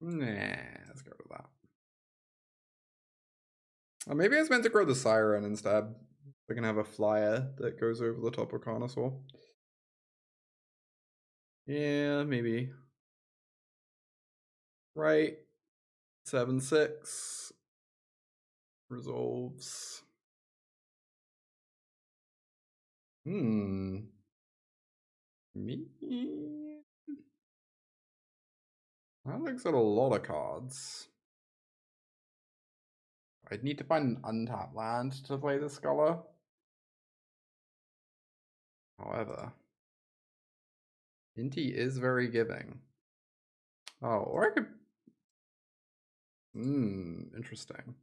Nah, let's go with that. Or maybe I was meant to grow the Siren instead. We can have a flyer that goes over the top of Carnosaur. Yeah, maybe. Right. 7/6. Resolves. Me? That looks at a lot of cards. I'd need to find an untapped land to play the Scholar. However, Inti is very giving. Oh, or I could... interesting.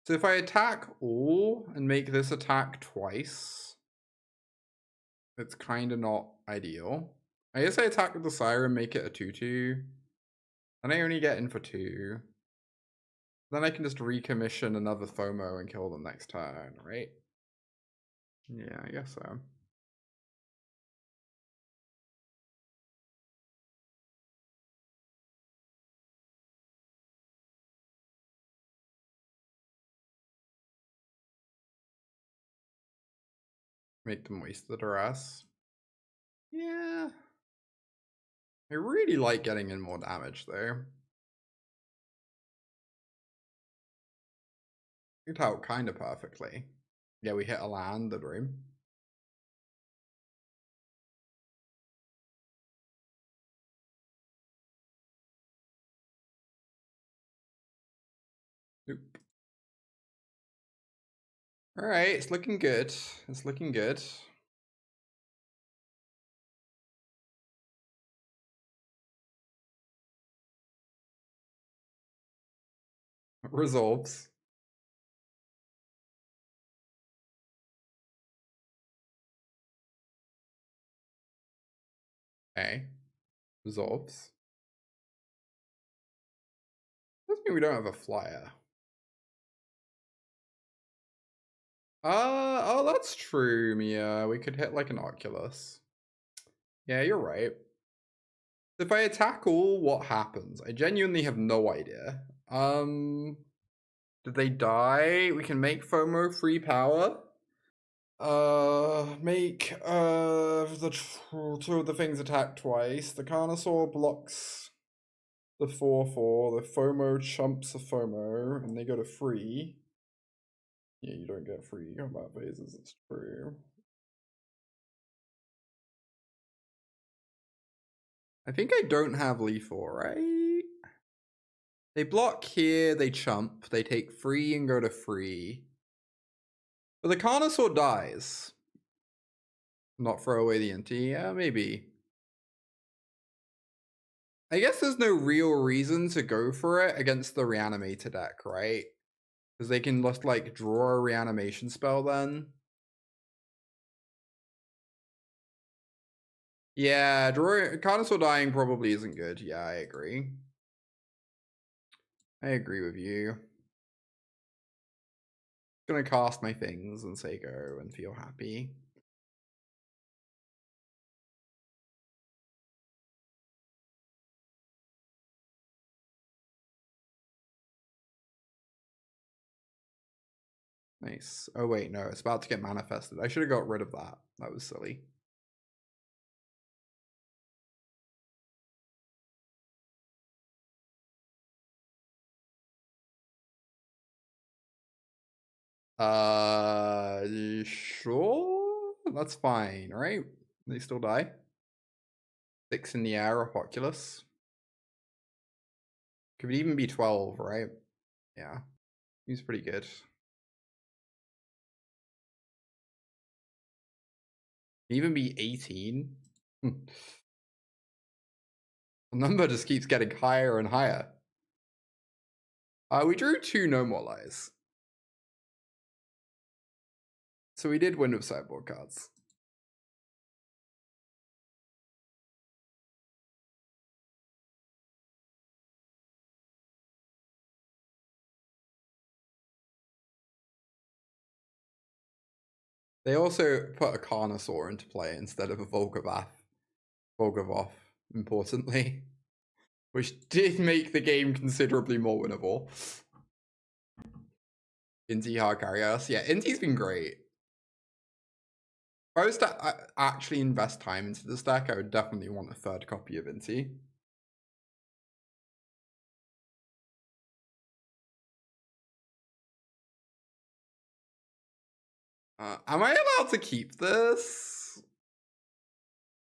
So if I attack all and make this attack twice, it's kind of not ideal. I guess I attack with the Siren, make it a 2/2. Then I only get in for 2. Then I can just recommission another FOMO and kill them next turn, right? Yeah, I guess so. Make them waste the duress. Yeah. I really like getting in more damage there. Worked out kind of perfectly. Yeah, we hit a land, the dream. Nope. Alright, it's looking good. It's looking good. Resolves. Okay. Resolves. Doesn't mean we don't have a flyer. Oh, that's true, Mia. We could hit like an Oculus. Yeah, you're right. If I attack all, what happens? I genuinely have no idea. Does Did they die? We can make FOMO free power. Make two of the things attack twice. The Carnosaur blocks the 4/4. The FOMO chumps a FOMO, and they go to free. Yeah, you don't get free combat phases. It's true. I think I don't have lethal, right? They block here, they chump, they take free and go to free. But the Carnosaur dies. Not throw away the Inti? Yeah, maybe. I guess there's no real reason to go for it against the Reanimator deck, right? Because they can just, like, draw a reanimation spell then. Yeah, Carnosaur dying probably isn't good. Yeah, I agree. I agree with you. Gonna cast my things and say go and feel happy. Nice. Oh wait, no, it's about to get manifested. I should have got rid of that. That was silly. Sure. That's fine, right? They still die. 6 in the air of Oculus. Could even be 12, right? Yeah. He's pretty good. Even be 18. The number just keeps getting higher and higher. We drew 2 No More Lies. So we did win with sideboard cards. They also put a Carnosaur into play instead of a Volgavoth, importantly. Which did make the game considerably more winnable. Inti hard carry us. Yeah, Inti's been great. If I was to actually invest time into this deck, I would definitely want a 3rd copy of Inti. Am I allowed to keep this?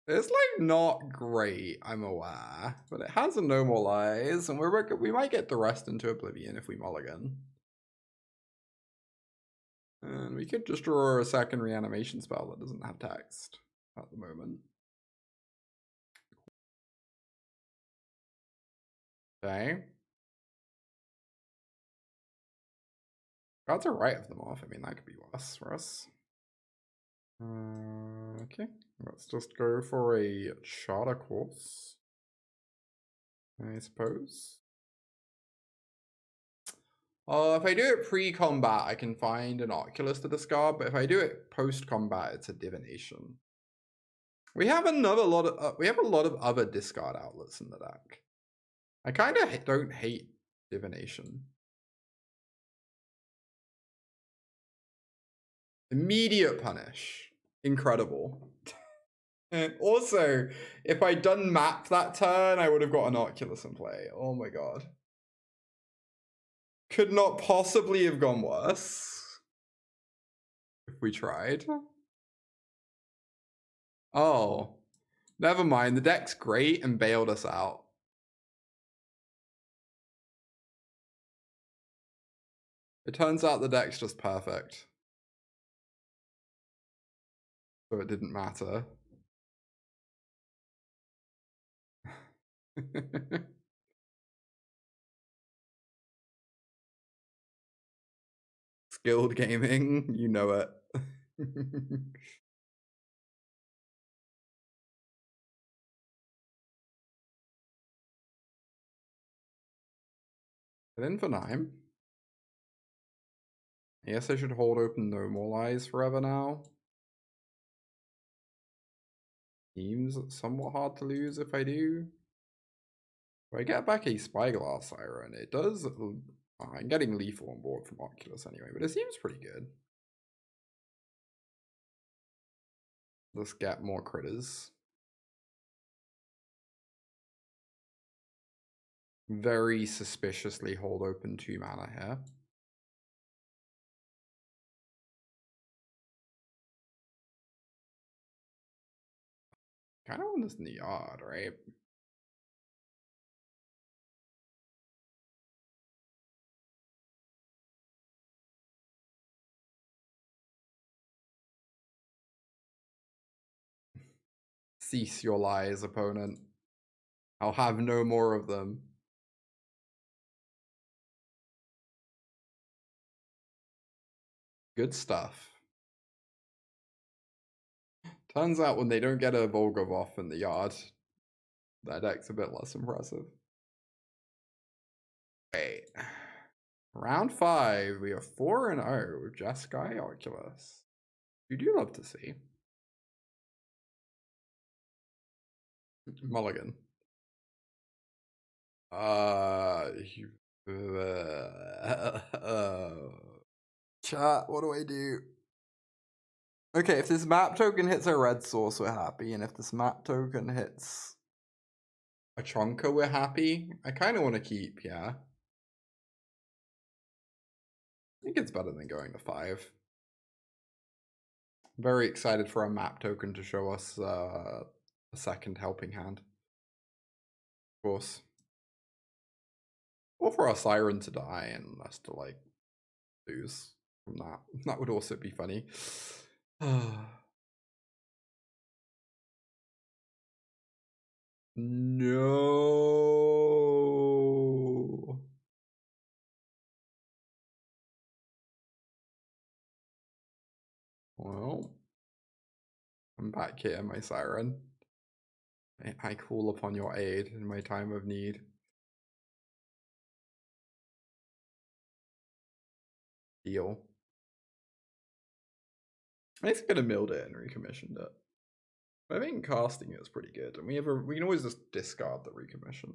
It's like not great, I'm aware, but it has a No More Lies, and we might get the rest into Oblivion if we mulligan. And we could just draw a 2nd reanimation spell that doesn't have text at the moment. Okay. Cards are right of them off. I mean, that could be worse for us. Okay, let's just go for a charter course, I suppose. If I do it pre-combat, I can find an Oculus to discard, but if I do it post-combat, it's a divination. We have a lot of other discard outlets in the deck. I kind of don't hate divination. Immediate punish. Incredible. And also, if I'd done map that turn, I would have got an Oculus in play. Oh my god. Could not possibly have gone worse. If we tried. Oh. Never mind. The deck's great and bailed us out. It turns out the deck's just perfect. So it didn't matter. Skilled gaming, you know it. Get in for 9. I guess I should hold open No More Lies forever now. Seems somewhat hard to lose if I do. If I get back a Spyglass Siren, it does I'm getting lethal on board from Oculus anyway, but it seems pretty good. Let's get more critters. Very suspiciously hold open 2 mana here. Kind of want this in the yard, right? Cease your lies, opponent. I'll have no more of them. Good stuff. Turns out when they don't get a Volgavoth in the yard, that deck's a bit less impressive. Wait. Round 5, we are 4-0 with Jeskai Oculus. You do love to see. Mulligan. Chat, what do I do? Okay, if this map token hits a red source, we're happy. And if this map token hits a Chonka, we're happy. I kind of want to keep, yeah. I think it's better than going to 5. Very excited for a map token to show us a second helping hand. Of course. Or for our Siren to die and us to, like, lose from that. That would also be funny. No. Well, I'm back here, my Siren. I call upon your aid in my time of need. Deal. I think I could have milled it and recommissioned it. I think casting it is pretty good, and we can always just discard the recommission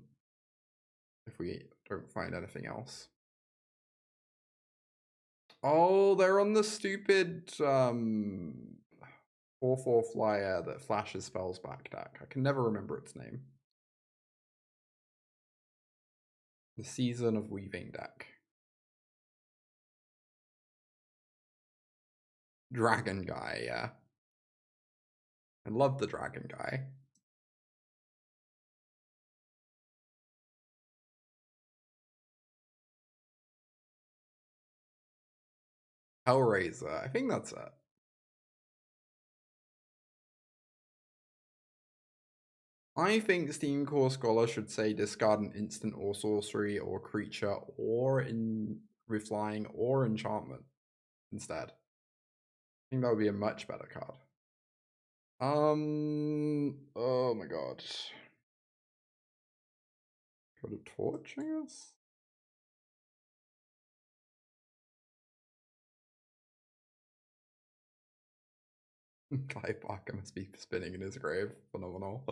if we don't find anything else. Oh, they're on the stupid 4/4 flyer that flashes spells back deck. I can never remember its name. The Season of Weaving deck. Dragon guy, yeah. I love the dragon guy. Hellraiser, I think that's it. I think Steamcore Scholar should say discard an instant or sorcery or creature or with flying or enchantment instead. I think that would be a much better card. Oh my god. Go to torch, I guess? Clive Barker must be spinning in his grave. Phenomenal.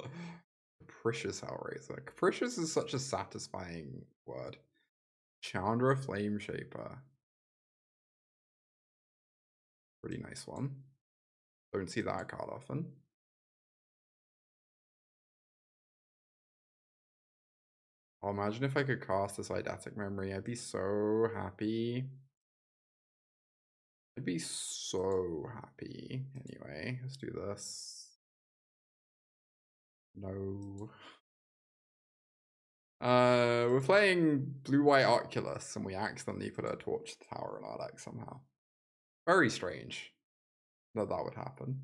Capricious Hellraiser. Capricious is such a satisfying word. Chandra Flameshaper. Pretty nice one. Don't see that card often. Oh, imagine if I could cast this Eidetic Memory. I'd be so happy. I'd be so happy. Anyway, let's do this. No. We're playing Blue-White Oculus, and we accidentally put a torch tower in our deck somehow. Very strange that would happen.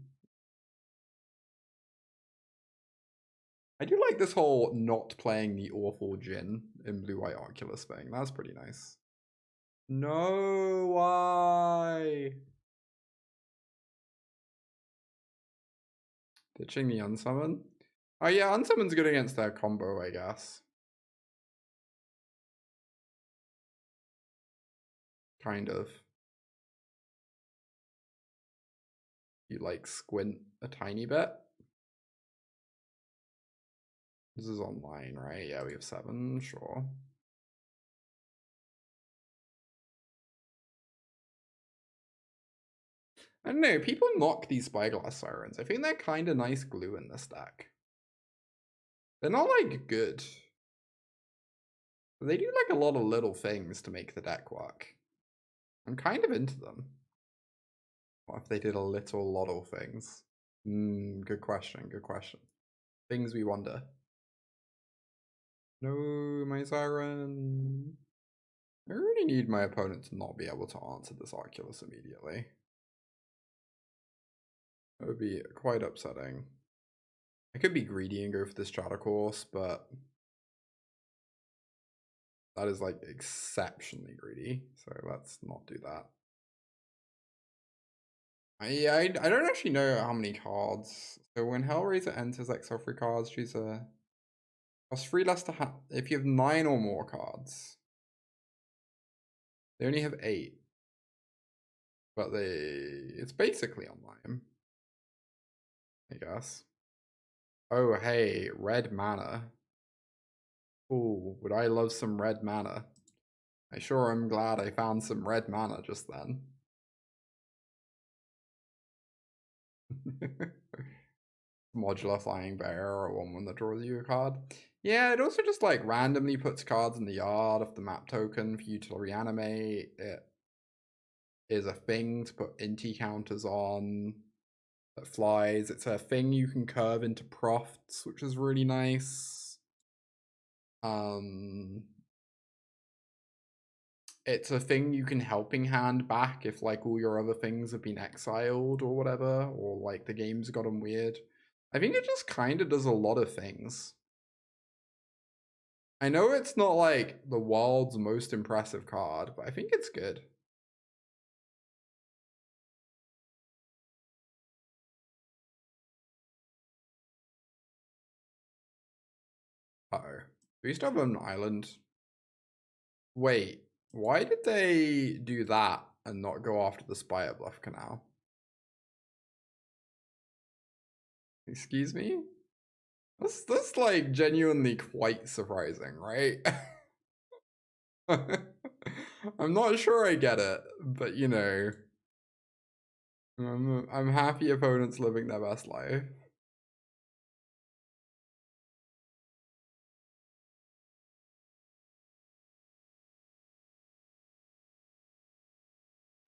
I do like this whole not playing the awful Jin in Blue-White Oculus thing. That's pretty nice. No, why? Ditching the Unsummon? Oh yeah, Unsummon's good against their combo, I guess. Kind of. You like squint a tiny bit. This is online, right? Yeah, we have 7, sure. I don't know, people knock these Spyglass Sirens. I think they're kind of nice glue in this deck. They're not, like, good. But they do, like, a lot of little things to make the deck work. I'm kind of into them. What if they did a lot of things? Good question, good question. Things we wonder. No, my Siren. I really need my opponent to not be able to answer this Oculus immediately. That would be quite upsetting. I could be greedy and go for this Shadow Course, but that is like exceptionally greedy, so let's not do that. I don't actually know how many cards. So when Hellraiser enters exile 3 cards, choose a cost 3 less to have. If you have 9 or more cards, they only have 8, but it's basically online, I guess. Oh hey, red mana. Ooh, would I love some red mana? I sure am glad I found some red mana just then. Modular Flying Bear or 1/1 that draws you a card. Yeah, it also just like randomly puts cards in the yard of the map token for you to reanimate. It is a thing to put Inti counters on that flies. It's a thing you can curve into Profts, which is really nice. It's a thing you can helping hand back if like all your other things have been exiled or whatever, or like the game's gotten weird. I think it just kind of does a lot of things. I know it's not like the world's most impressive card, but I think it's good. Uh-oh. We used to have an island. Wait, why did they do that and not go after the Spirebluff Canal? Excuse me? That's like genuinely quite surprising, right? I'm not sure I get it, but you know, I'm happy opponents living their best life.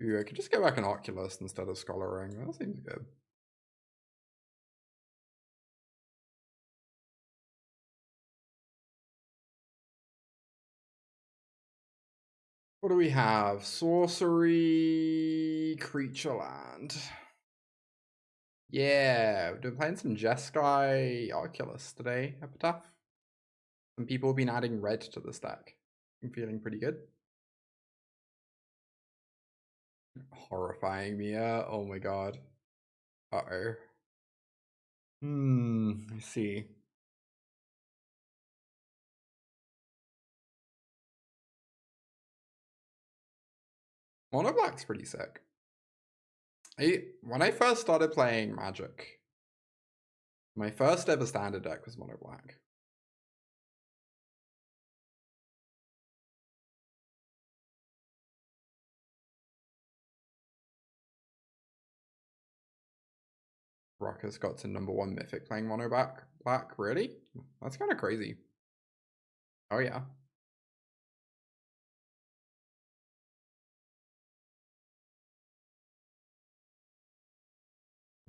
Ooh, I could just go back an Oculus instead of Scholaring. That seems good. What do we have? Sorcery, Creature Land. Yeah, we've been playing some Jeskai Oculus today, Epitaph. Some people have been adding red to the stack. I'm feeling pretty good. Horrifying Mia. Oh my god. Uh-oh. I see. Mono Black's pretty sick. When I first started playing Magic, my first ever standard deck was Mono Black. Ruckus got to #1 Mythic playing Mono Black. Really? That's kind of crazy. Oh yeah.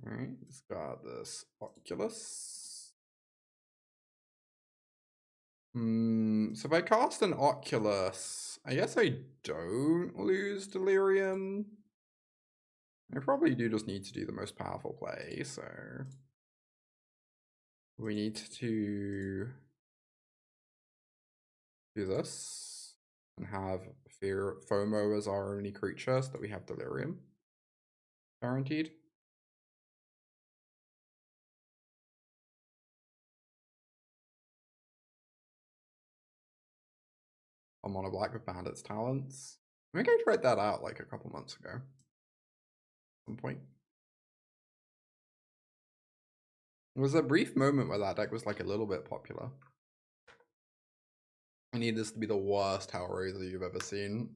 Alright, just got this Oculus. So if I cast an Oculus, I guess I don't lose Delirium. I probably do just need to do the most powerful play, so we need to do this and have FOMO as our only creature so that we have Delirium guaranteed. I'm on a black with Bandit's Talents. I think I tried that out like a couple months ago. At some point. There was a brief moment where that deck was like a little bit popular. I need this to be the worst Hellraiser you've ever seen.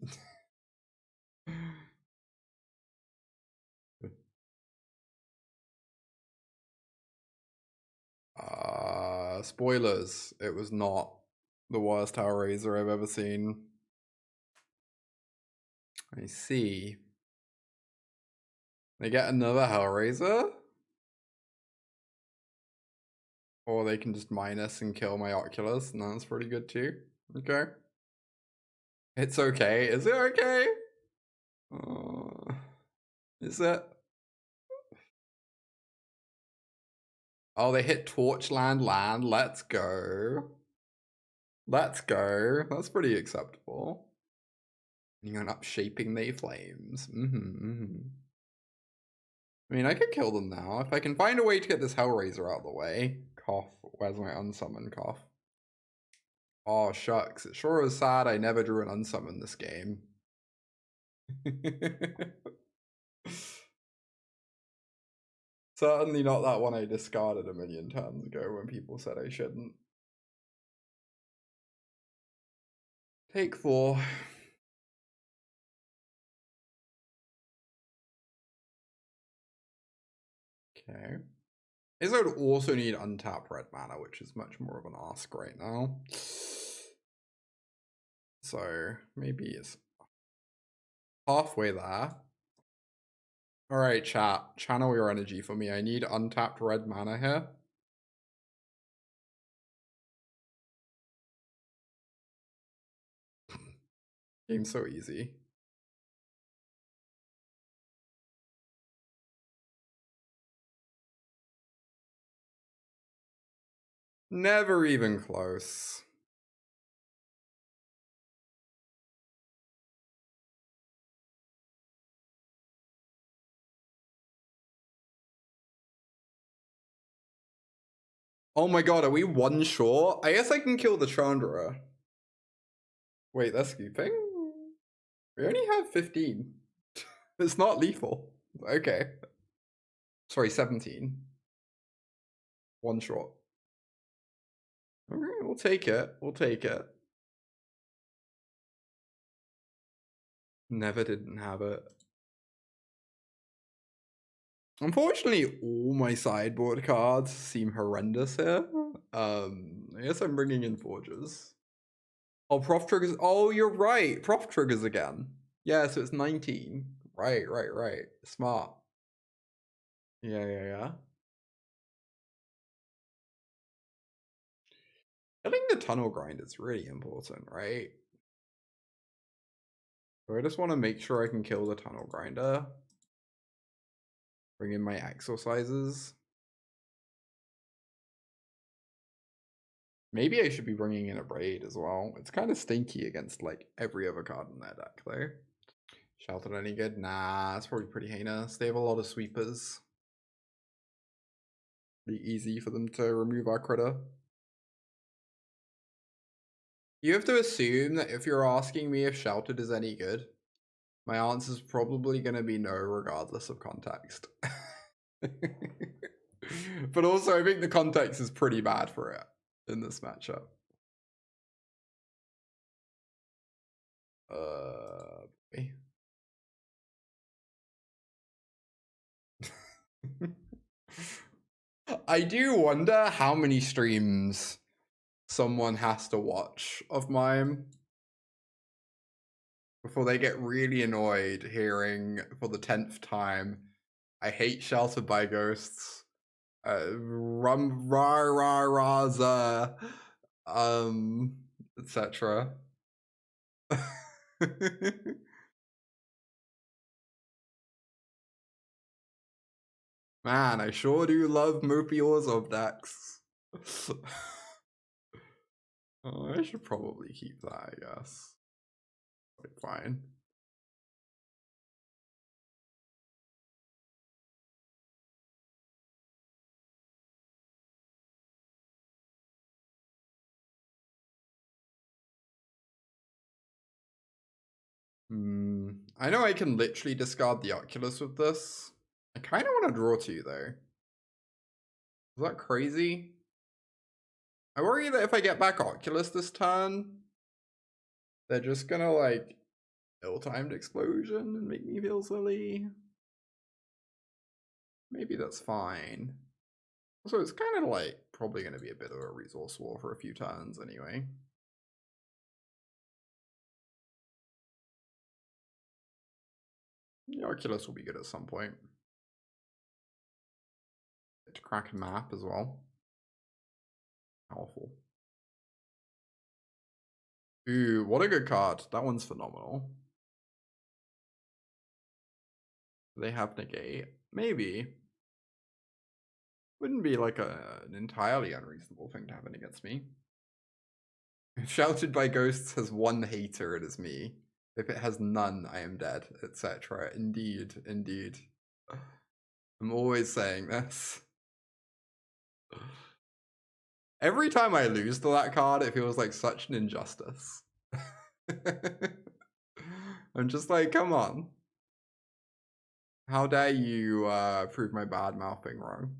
Spoilers, it was not the worst Hellraiser I've ever seen. I see. They get another Hellraiser? Or they can just minus and kill my Oculus, and that's pretty good too. Okay. It's okay. Is it okay? Is it? Oh, they hit Torchland land. Let's go. Let's go. That's pretty acceptable. You're up shaping they flames. I mean, I could kill them now. If I can find a way to get this Hellraiser out of the way. Cough. Where's my Unsummon cough? Oh, shucks. It sure is sad I never drew an Unsummon this game. Certainly not that one I discarded a million times ago when people said I shouldn't. Take 4. Okay. I guess I would also need untap red mana, which is much more of an ask right now. So maybe it's halfway there. Alright, chat. Channel your energy for me. I need untapped red mana here. Game's so easy. Never even close. Oh my god, are we one short? I guess I can kill the Chandra. Wait, that's scooping? We only have 15. It's not lethal. Okay. Sorry, 17. One short. Alright, we'll take it. We'll take it. Never didn't have it. Unfortunately, all my sideboard cards seem horrendous here. I guess I'm bringing in Forges. Oh, Proft triggers. Oh, you're right. Proft triggers again. Yeah, so it's 19. Right. Smart. Yeah. I think the tunnel grind is really important, right? So I just want to make sure I can kill the tunnel grinder. Bring in my exorcises. Maybe I should be bringing in Abrade as well. It's kind of stinky against like every other card in their deck though. Sheltered any good? Nah, it's probably pretty heinous. They have a lot of sweepers. Be easy for them to remove our critter. You have to assume that if you're asking me if Sheltered is any good, my answer is probably going to be no, regardless of context. But also, I think the context is pretty bad for it in this matchup. I do wonder how many streams someone has to watch of mine before they get really annoyed hearing for the 10th time, I hate Sheltered by Ghosts. Rum rah rah rahza, etc. Man, I sure do love Mopiors of decks. Oh, I should probably keep that, I guess. Fine. I know I can literally discard the Oculus with this. I kind of want to draw 2 though. Is that crazy? I worry that if I get back Oculus this turn, they're just gonna like ill-timed explosion and make me feel silly. Maybe that's fine. So it's kind of like probably going to be a bit of a resource war for a few turns anyway. The Oculus will be good at some point. To crack a map as well. Powerful. Ooh, what a good card. That one's phenomenal. They have negate. Maybe. Wouldn't be like an entirely unreasonable thing to have it against me. Shouted by Ghosts has one hater, it is me. If it has none, I am dead, etc. Indeed, indeed. I'm always saying this. Every time I lose to that card, it feels like such an injustice. I'm just like, come on. How dare you prove my bad mouthing wrong?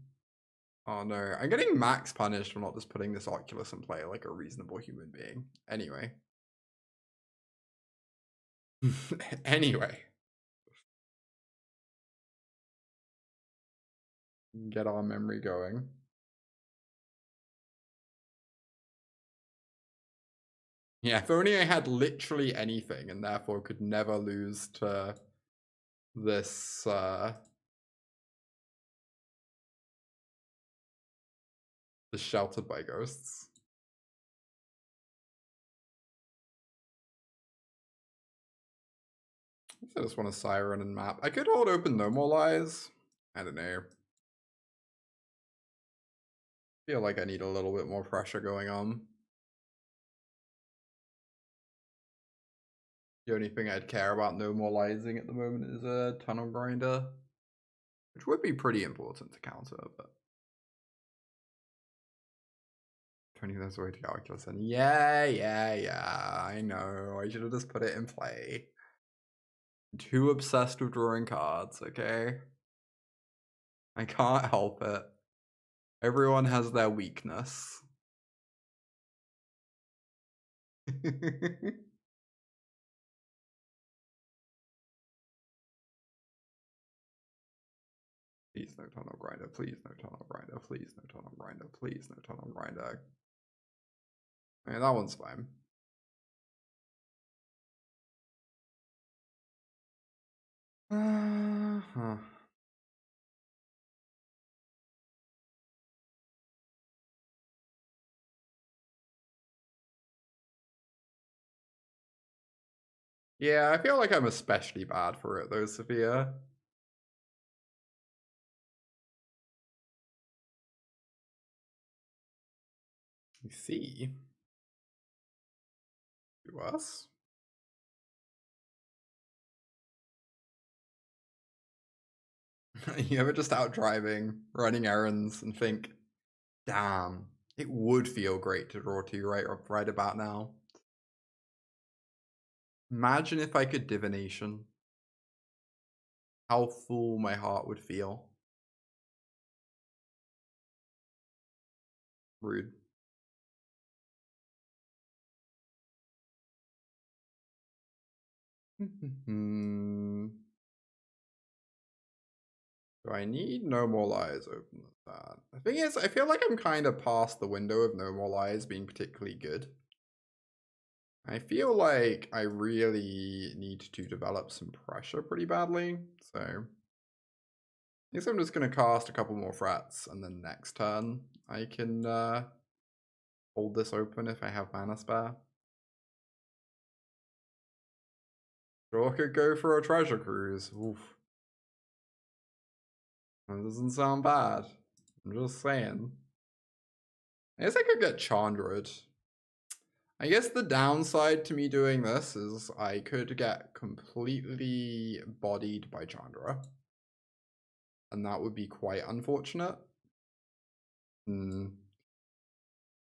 Oh no, I'm getting max punished for not just putting this Oculus in play like a reasonable human being. Anyway. Anyway. Get our memory going. Yeah, if only I had literally anything and therefore could never lose to this Sheltered by Ghosts. I just want a Siren and map. I could hold open No More Lies. I don't know. Feel like I need a little bit more pressure going on. The only thing I'd care about No More Liesing at the moment is a Tunnel Grinder, which would be pretty important to counter, but 20 minutes away to Calculus, and yeah, I know. I should have just put it in play. I'm too obsessed with drawing cards, okay? I can't help it. Everyone has their weakness. Please no Tunnel Grinder, please no Tunnel Grinder, please no Tunnel Grinder, please no Tunnel Grinder. I mean, that one's fine. Yeah, I feel like I'm especially bad for it though, Sophia. I see. To us. You ever just out driving, running errands, and think, damn, it would feel great to draw to you right about now. Imagine if I could divination. How full my heart would feel. Rude. Do I need No More Lies open with that? The thing is, I feel like I'm kind of past the window of No More Lies being particularly good. I feel like I really need to develop some pressure pretty badly, so I guess I'm just going to cast a couple more threats, and then next turn I can hold this open if I have mana spare. Sure could go for a treasure cruise. Oof. That doesn't sound bad. I'm just saying. I guess I could get Chandra'd. I guess the downside to me doing this is I could get completely bodied by Chandra. And that would be quite unfortunate.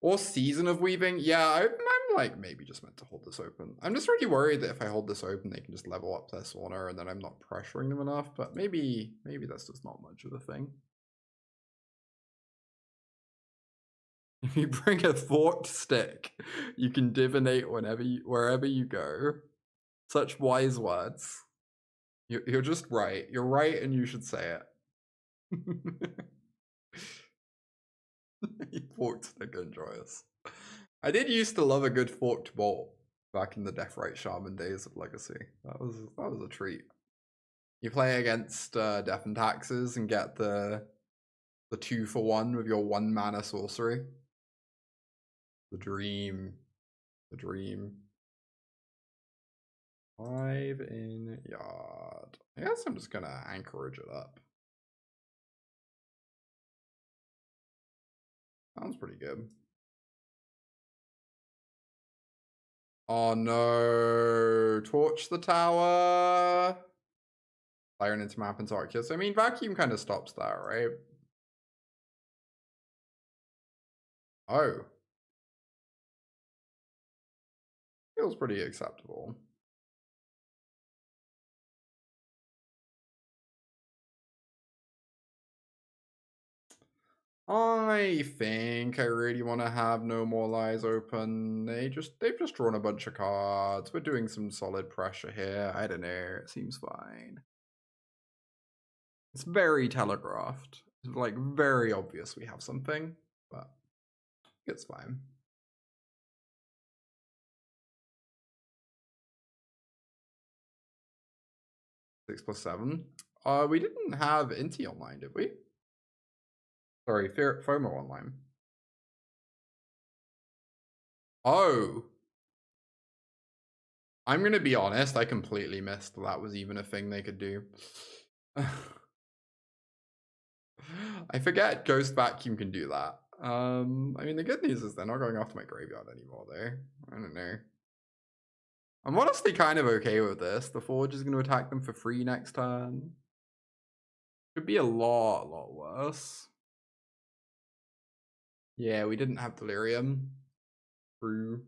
Or Season of Weaving. Yeah, I'm like maybe just meant to hold this open. I'm just really worried that if I hold this open, they can just level up their Sauna and then I'm not pressuring them enough. But maybe that's just not much of a thing. If you bring a forked stick, you can divinate wherever you go. Such wise words. You're just right. You're right, and you should say it. He forked the good joyous. I did used to love a good forked bolt back in the Deathrite Shaman days of Legacy. That was a treat. You play against Death and Taxes and get the 2-for-1 with your 1 mana sorcery. The dream. The dream. 5 in yard. I guess I'm just gonna Anchorage it up. Sounds pretty good. Oh no. Torch the tower. Siren into map into Oculus. I mean, Vacuum kind of stops that, right? Oh. Feels pretty acceptable. I think I really want to have No More Lies open. They've just drawn a bunch of cards. We're doing some solid pressure here. I don't know. It seems fine. It's very telegraphed. It's like very obvious we have something, but it's fine. Six plus 7. We didn't have Inti online, did we? Sorry, FOMO online. Oh. I'm gonna be honest, I completely missed that was even a thing they could do. I forget Ghost Vacuum can do that. I mean, the good news is they're not going after my graveyard anymore, though. I don't know. I'm honestly kind of okay with this. The Forge is going to attack them for free next turn. Could be a lot worse. Yeah, we didn't have Delirium. True.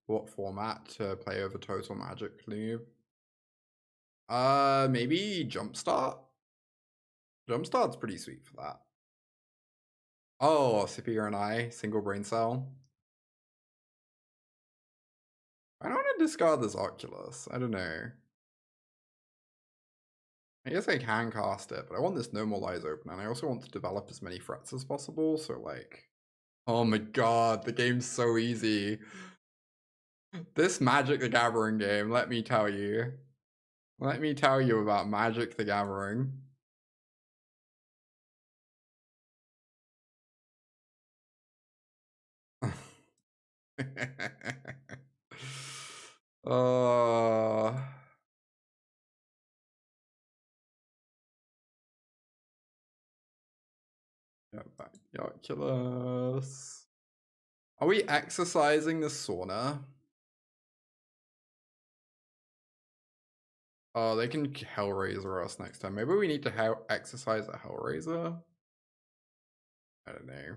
What format to play over Total Magic Cleave? Maybe Jumpstart? Jumpstart's pretty sweet for that. Oh, Sipir and I, single brain cell. I don't want to discard this Oculus. I don't know. I guess I can cast it, but I want this No More Lies open, and I also want to develop as many threats as possible, so like... Oh my god, the game's so easy. This Magic the Gathering game, let me tell you. Let me tell you about Magic the Gathering. Back the Oculus. Are we exercising the sauna? Oh, they can Hellraiser us next time. Maybe we need to exercise a Hellraiser? I don't know.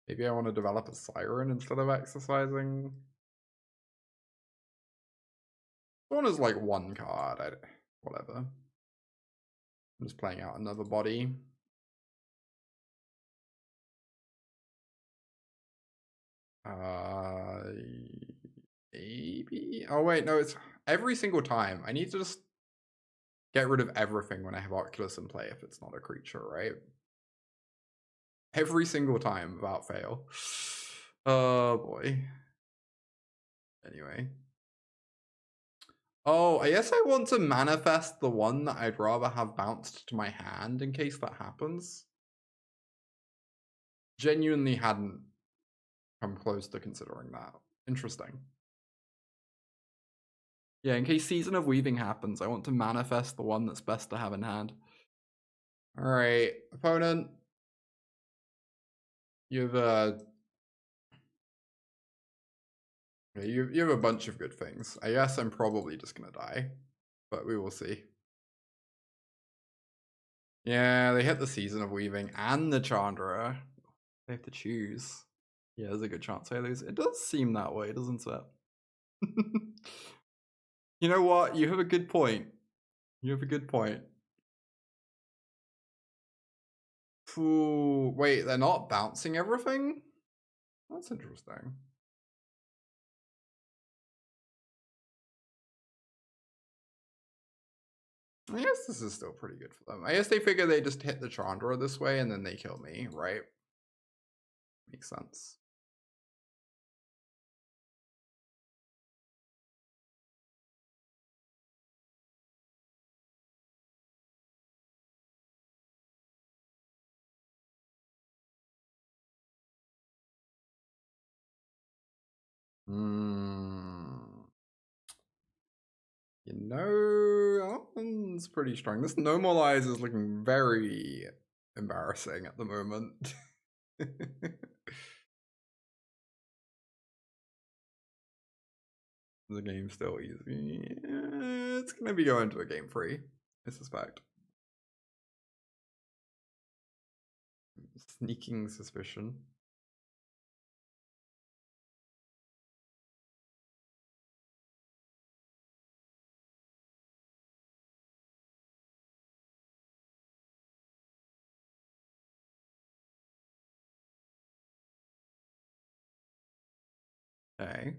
Maybe I want to develop a Siren instead of exercising. One is like 1 card. Whatever. I'm just playing out another body. Maybe. Oh wait, no, it's every single time. I need to just get rid of everything when I have Oculus in play if it's not a creature, right? Every single time without fail. Oh boy. Anyway. Oh, I guess I want to manifest the one that I'd rather have bounced to my hand in case that happens. Genuinely hadn't come close to considering that. Interesting. Yeah, in case Season of Weaving happens, I want to manifest the one that's best to have in hand. Alright, opponent. You have you have a bunch of good things. I guess I'm probably just gonna die, but we will see. Yeah, they hit the Season of Weaving and the Chandra. They have to choose. Yeah, there's a good chance I lose. It does seem that way, doesn't it? You know what? You have a good point. You have a good point. Ooh, wait, they're not bouncing everything? That's interesting. I guess this is still pretty good for them. I guess they figure they just hit the Chandra this way and then they kill me, right? Makes sense. You know, that one's pretty strong. This Normalize is looking very embarrassing at the moment. The game's still easy. It's gonna be going to a game 3, I suspect. Sneaking suspicion. Okay.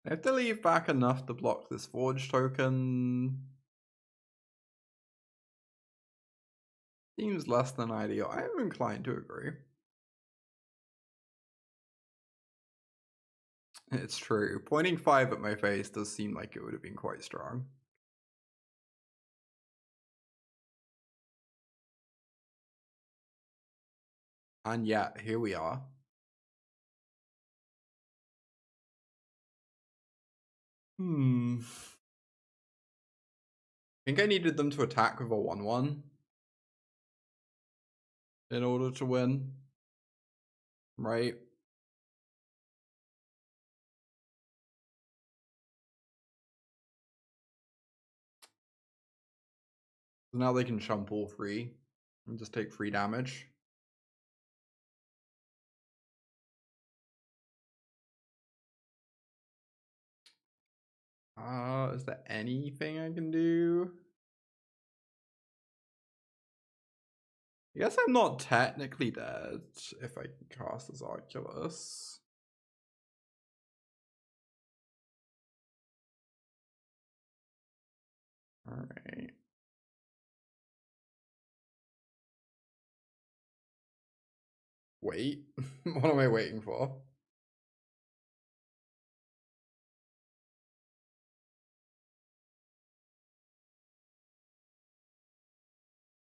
I have to leave back enough to block this Forge token. Seems less than ideal. I am inclined to agree. It's true. Pointing 5 at my face does seem like it would have been quite strong. And yet, here we are. I think I needed them to attack with a 1/1 in order to win. Right? So now they can chump all 3 and just take 3 damage. Is there anything I can do? I guess I'm not technically dead if I can cast as Oculus. Alright. Wait. What am I waiting for?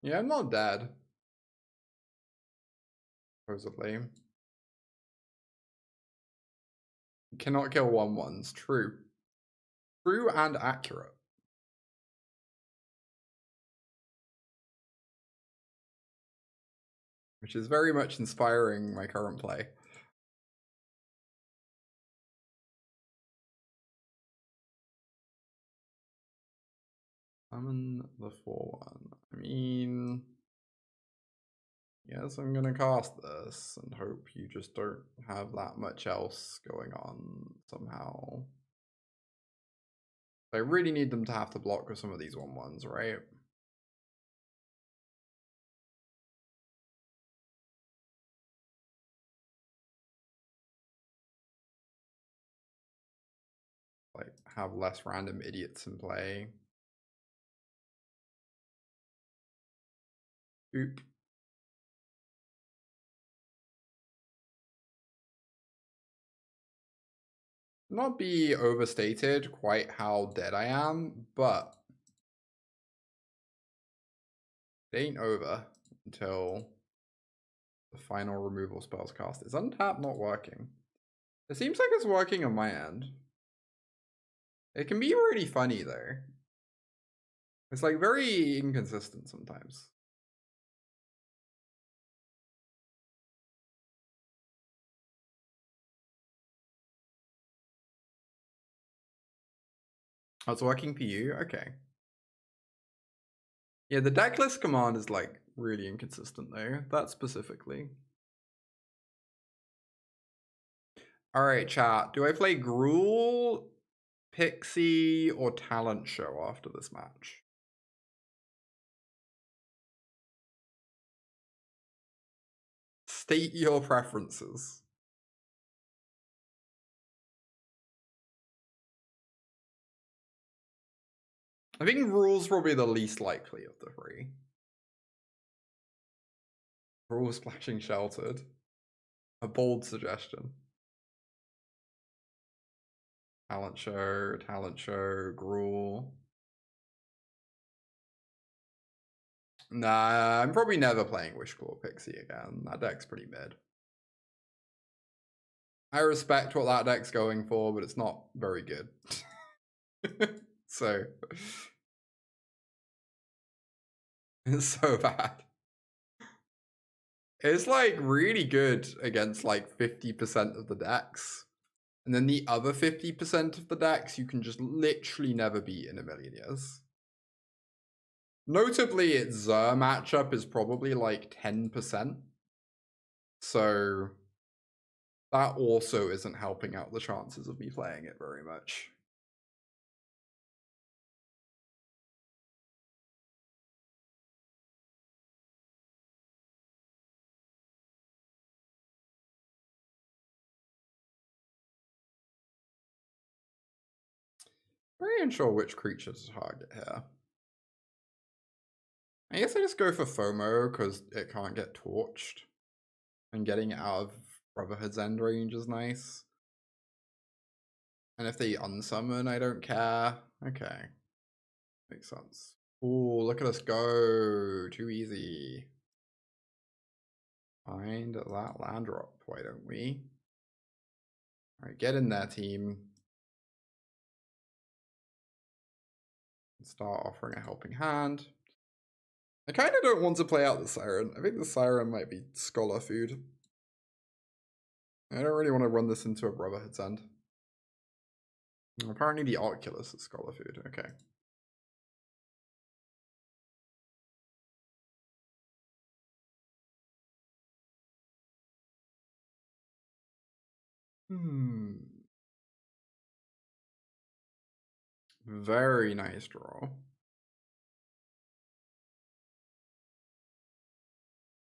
Yeah, I'm not dead. Supposedly. You cannot kill 1/1s. True. True and accurate. Which is very much inspiring my current play. Summon the 4/1. I mean, yes, I'm gonna cast this and hope you just don't have that much else going on somehow. I really need them to have to block with some of these 1/1s, right? Like, have less random idiots in play. Oop. Not be overstated quite how dead I am, but it ain't over until the final removal spells cast. Is untap not working? It seems like it's working on my end. It can be really funny though. It's like very inconsistent sometimes. Oh, it's working PU? Okay. Yeah, the decklist command is like really inconsistent though. That specifically. Alright, chat. Do I play Gruul, Pixie, or Talent Show after this match? State your preferences. I think Rule's probably the least likely of the three. Rule Splashing Sheltered. A bold suggestion. Talent Show, Gruul. Nah, I'm probably never playing Wishclaw Pixie again. That deck's pretty mid. I respect what that deck's going for, but it's not very good. So it's so bad. It's like really good against like 50% of the decks. And then the other 50% of the decks you can just literally never beat in a million years. Notably, its Xur matchup is probably like 10%. So that also isn't helping out the chances of me playing it very much. Very unsure which creature to target here. I guess I just go for FOMO because it can't get torched. And getting it out of Brotherhood's End range is nice. And if they unsummon, I don't care. Okay. Makes sense. Ooh, look at us go. Too easy. Find that land drop, why don't we? Alright, get in there, team. Start offering a helping hand. I kind of don't want to play out the Siren. I think the Siren might be Scholar food. I don't really want to run this into a Brotherhood's End. Apparently the Oculus is Scholar food. Okay. Very nice draw.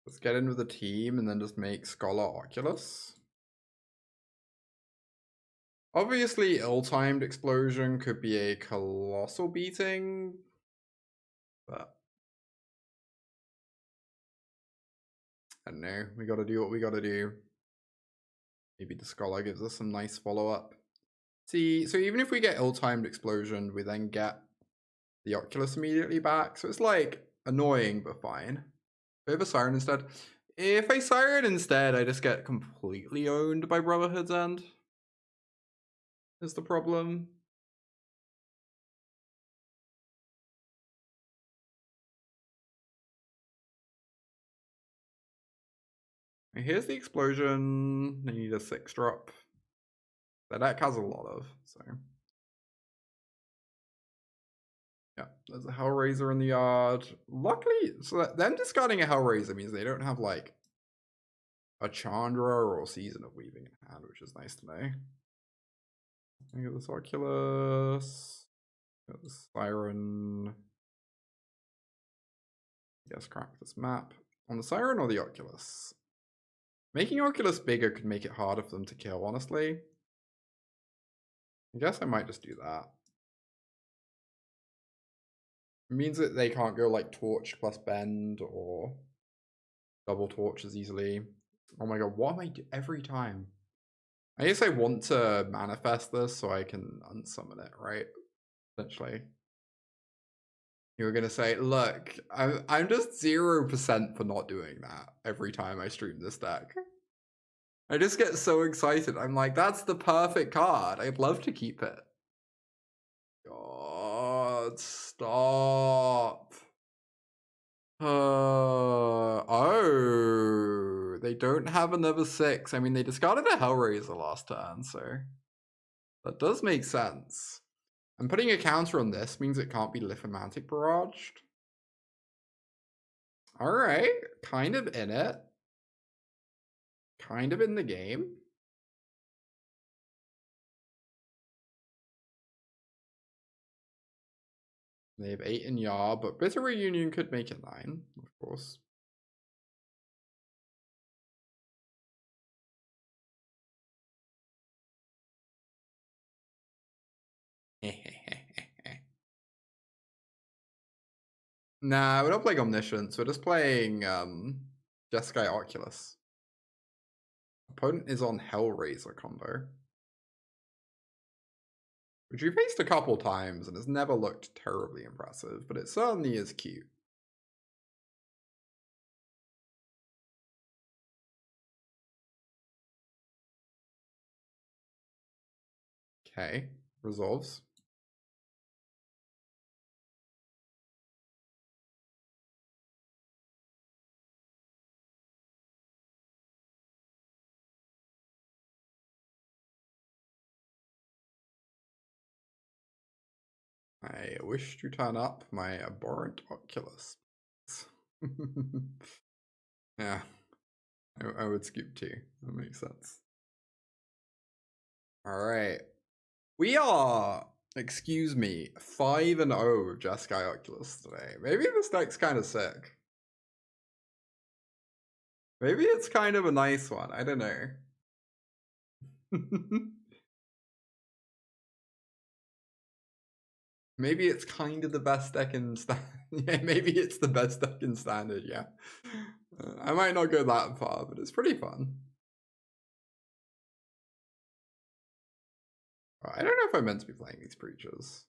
Let's get in with the team and then just make Scholar Oculus. Obviously, ill-timed explosion could be a colossal beating, but I don't know. We gotta do what we gotta do. Maybe the Scholar gives us some nice follow-up. See, so even if we get ill-timed explosion, we then get the Oculus immediately back. So it's like annoying, but fine. We have a Siren instead. If I Siren instead, I just get completely owned by Brotherhood's End. Is the problem. Here's the explosion. I need a 6-drop. That deck has a lot of, so. Yeah, there's a Hellraiser in the yard. Luckily, so them discarding a Hellraiser means they don't have like a Chandra or a Season of Weaving in hand, which is nice to know. I get this Oculus. Got the Siren. Yes, crack this map. On the Siren or the Oculus? Making Oculus bigger could make it harder for them to kill, honestly. I guess I might just do that. It means that they can't go like Torch plus Bend or double Torch as easily. Oh my god, what am I doing every time? I guess I want to manifest this so I can unsummon it, right? Essentially. You were gonna say, look, I'm just 0% for not doing that every time I stream this deck. I just get so excited. I'm like, that's the perfect card. I'd love to keep it. God, stop. Oh, they don't have another 6. I mean, they discarded a Hellraiser last turn, so that does make sense. And putting a counter on this means it can't be Lithomantic Barraged. Alright, kind of in it. Kind of in the game. They have 8 in Yard, but Bitter Reunion could make it 9, of course. Nah, we're not playing Omniscience. We're just playing Jeskai Oculus. Opponent is on Hellraiser combo, which we faced a couple times and has never looked terribly impressive, but it certainly is cute. Okay, resolves. I wish to turn up my Abhorrent Oculus. Yeah, I would skip 2. That makes sense. All right. We are, excuse me, 5-0 with Jeskai Oculus today. Maybe this deck's kind of sick. Maybe it's kind of a nice one. I don't know. Maybe it's kind of the best deck in standard. Yeah, maybe it's the best deck in standard, yeah. I might not go that far, but it's pretty fun. I don't know if I'm meant to be playing these creatures.